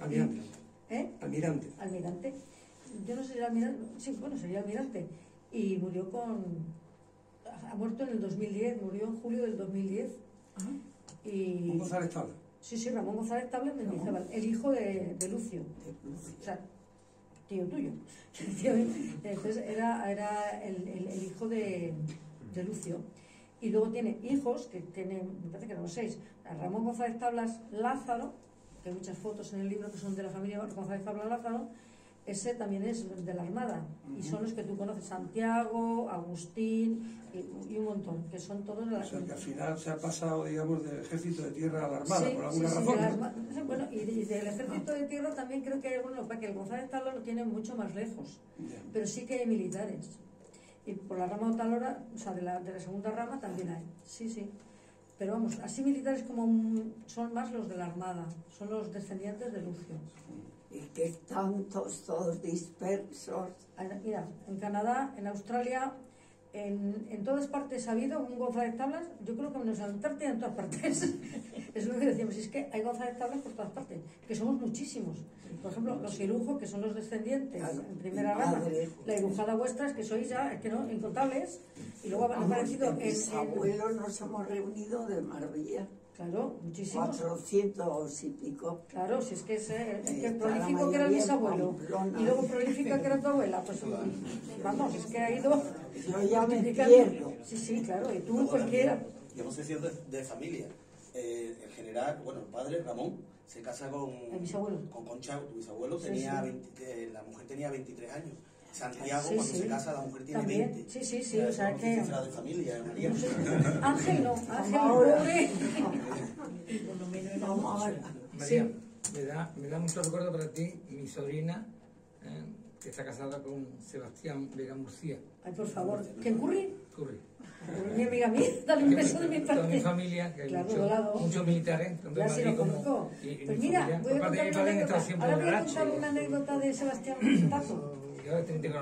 Almirante. Almirante. Almirante. Yo no sé si era almirante, sí, bueno, sería almirante. Y murió ha muerto en el 2010, murió en julio del 2010. Y, Un González Tablas. sí, Ramón González Tablas Mendizábal, el hijo de Lucio. O sea, tío tuyo. Entonces era el hijo de Lucio. Y luego tiene hijos, que tiene, me parece que eran 6, a Ramón González Tablas Lázaro, que hay muchas fotos en el libro que son de la familia González Tablas Lázaro. Ese también es de la Armada, y son los que tú conoces, Santiago, Agustín y un montón, que son todos de la O sea, que al final se ha pasado, digamos, del ejército de tierra a la Armada, Sí, por alguna sí, razón. de ¿no? las bueno, y del ejército de tierra también creo que hay algunos, que el González Tablas lo tiene mucho más lejos, Ya. pero sí que hay militares. Y por la rama Otalora, o sea, de la segunda rama también hay, sí. Pero vamos, así militares como son más los de la Armada, son los descendientes de Lucio. y que están todos dispersos. Mira, en Canadá, en Australia, en todas partes ha habido un González Tablas, yo creo que menos en Antártida, en todas partes. Es lo que decíamos, es que hay González Tablas por todas partes, que somos muchísimos. Por ejemplo, los Irujo, que son los descendientes, en primera rama, la Irujada vuestras, que sois ya, es que no, incontables, y luego han aparecido Mis abuelos nos hemos reunido de maravilla. Claro, muchísimos. 400 y pico. Claro, si es que es prolífico que era el bisabuelo y luego prolífica que era tu abuela, pues vamos, es que ha ido. Yo ya me pierdo. Sí, claro, y tú cualquiera. Yo no sé si es de familia. El general, bueno, el padre, Ramón, se casa con Concha, tu bisabuelo, la mujer tenía 23 años. Santiago, cuando se casa, la mujer tiene también. 20. Sí, o sea que... Será de familia, María. Ángel no, pobre. Vamos a ver. María, me da mucho recuerdo para ti, mi sobrina, que está casada con Sebastián Vega Murcia. Ay, por favor. ¿Quién Curry? Curry. Mi amiga mía, dale un beso de mi parte. Toda mi familia, que hay muchos militares. Ya sí lo conozco. Pues mira, voy a contar una anécdota. Ahora voy a contar una anécdota de Sebastián Tato.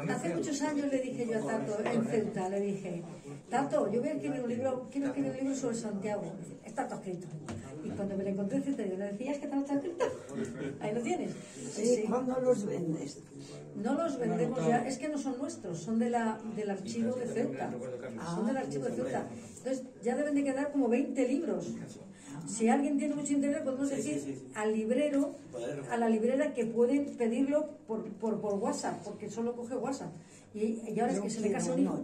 Hace muchos años le dije yo a Tato, en Ceuta, le dije, Tato, yo voy a escribir un libro, quiero escribir un libro sobre Santiago. Está todo escrito. Y cuando me lo encontré en Ceuta, le decía, es que está escrito. Ahí lo tienes. Sí. ¿Cuándo los vendes? No los vendemos ya, es que no son nuestros, son del archivo de Ceuta. Son del archivo de Ceuta. Entonces ya deben de quedar como 20 libros. Si alguien tiene mucho interés, podemos decir al librero, a la librera, que pueden pedirlo por WhatsApp, porque solo coge WhatsApp. Y ahora es que se le casa un hijo.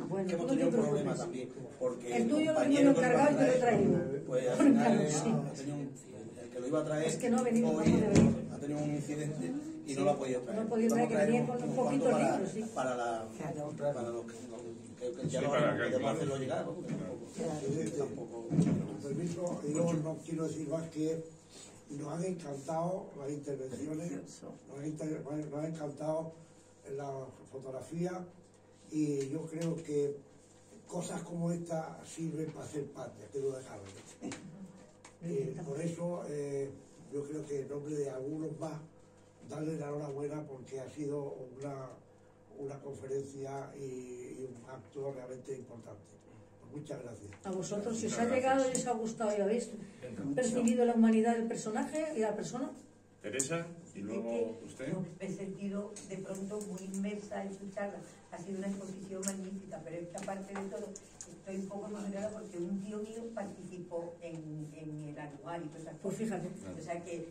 Bueno, que hemos tenido un problema también. Porque el tuyo lo tengo yo encargado y te lo he traído. Pues al final el que lo iba a traer, es que no ha venido, ha tenido un incidente y no lo ha podido traer. No ha podido traer, que venía con un poquito de libros, sí. Para los que ya lo hacerlo llegar, tampoco. Permiso, yo no quiero decir más que nos han encantado las intervenciones, nos ha encantado la fotografía, y yo creo que cosas como esta sirven para hacer patria, que no dejarlo. Por eso yo creo que en nombre de algunos más, darle la enhorabuena, porque ha sido una conferencia y un acto realmente importante. Muchas gracias. A vosotros, si os ha llegado y os ha gustado y habéis percibido la humanidad del personaje y la persona. Teresa, y luego usted. Yo me he sentido de pronto muy inmersa en su charla. Ha sido una exposición magnífica, pero es que aparte de todo estoy un poco emocionada porque un tío mío participó en el anual y todas esas cosas. Pues fíjate. O sea que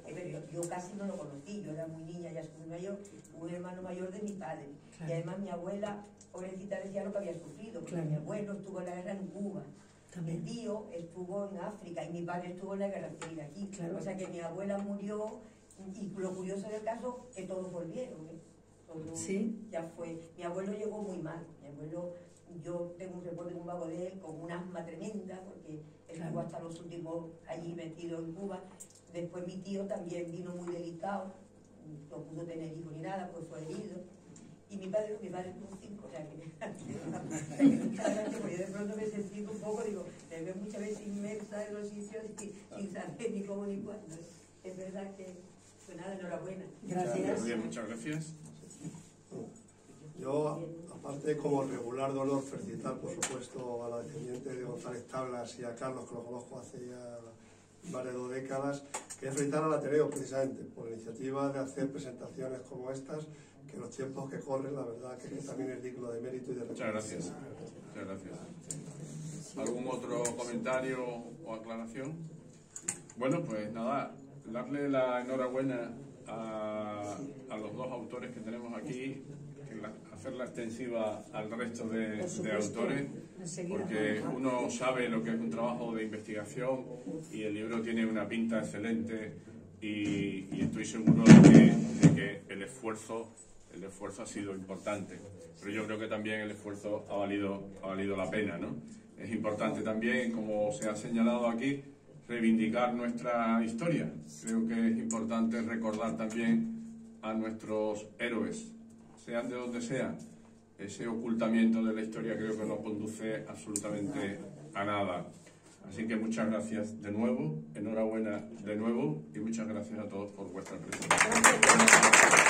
yo casi no lo conocí, yo era muy niña, ya soy mayor, un hermano mayor de mi padre. Claro. Y además mi abuela, pobrecita, decía lo que había sufrido, porque mi abuelo estuvo en la guerra en Cuba. También. Mi tío estuvo en África y mi padre estuvo en la guerra civil aquí. Claro. O sea que mi abuela murió, y lo curioso del caso que todos volvieron. Todo ¿sí? Ya fue. Mi abuelo llegó muy mal. Mi abuelo, yo tengo un recuerdo muy vago de él con un asma tremenda, porque él estuvo hasta los últimos allí metido en Cuba. Después mi tío también vino muy delicado, no pudo tener hijos ni nada, pues fue herido. Y mi padre tuvo 5, o sea que yo de pronto me sentí un poco, digo, me veo muchas veces inmersa en los sitios sin saber ni cómo ni cuándo. Es verdad que, pues nada, enhorabuena. Gracias. Muchas gracias. Yo, aparte, como regular dolor, felicitar, por supuesto, a la descendiente de González Tablas y a Carlos, que lo conozco hace ya varias décadas. Quería felicitar al Ateneo, precisamente, por la iniciativa de hacer presentaciones como estas, que en los tiempos que corren, la verdad que también es digno de mérito y de Muchas gracias. Muchas gracias. ¿Algún otro comentario o aclaración? Bueno, pues nada, darle la enhorabuena a los dos autores que tenemos aquí, hacerla extensiva al resto de autores, porque uno sabe lo que es un trabajo de investigación y el libro tiene una pinta excelente, y estoy seguro de que el esfuerzo ha sido importante, pero yo creo que también el esfuerzo ha valido la pena, ¿no? Es importante también, como se ha señalado aquí, reivindicar nuestra historia. Creo que es importante recordar también a nuestros héroes, sean de donde sean. Ese ocultamiento de la historia creo que no conduce absolutamente a nada. Así que muchas gracias de nuevo, enhorabuena de nuevo y muchas gracias a todos por vuestra presencia. Gracias.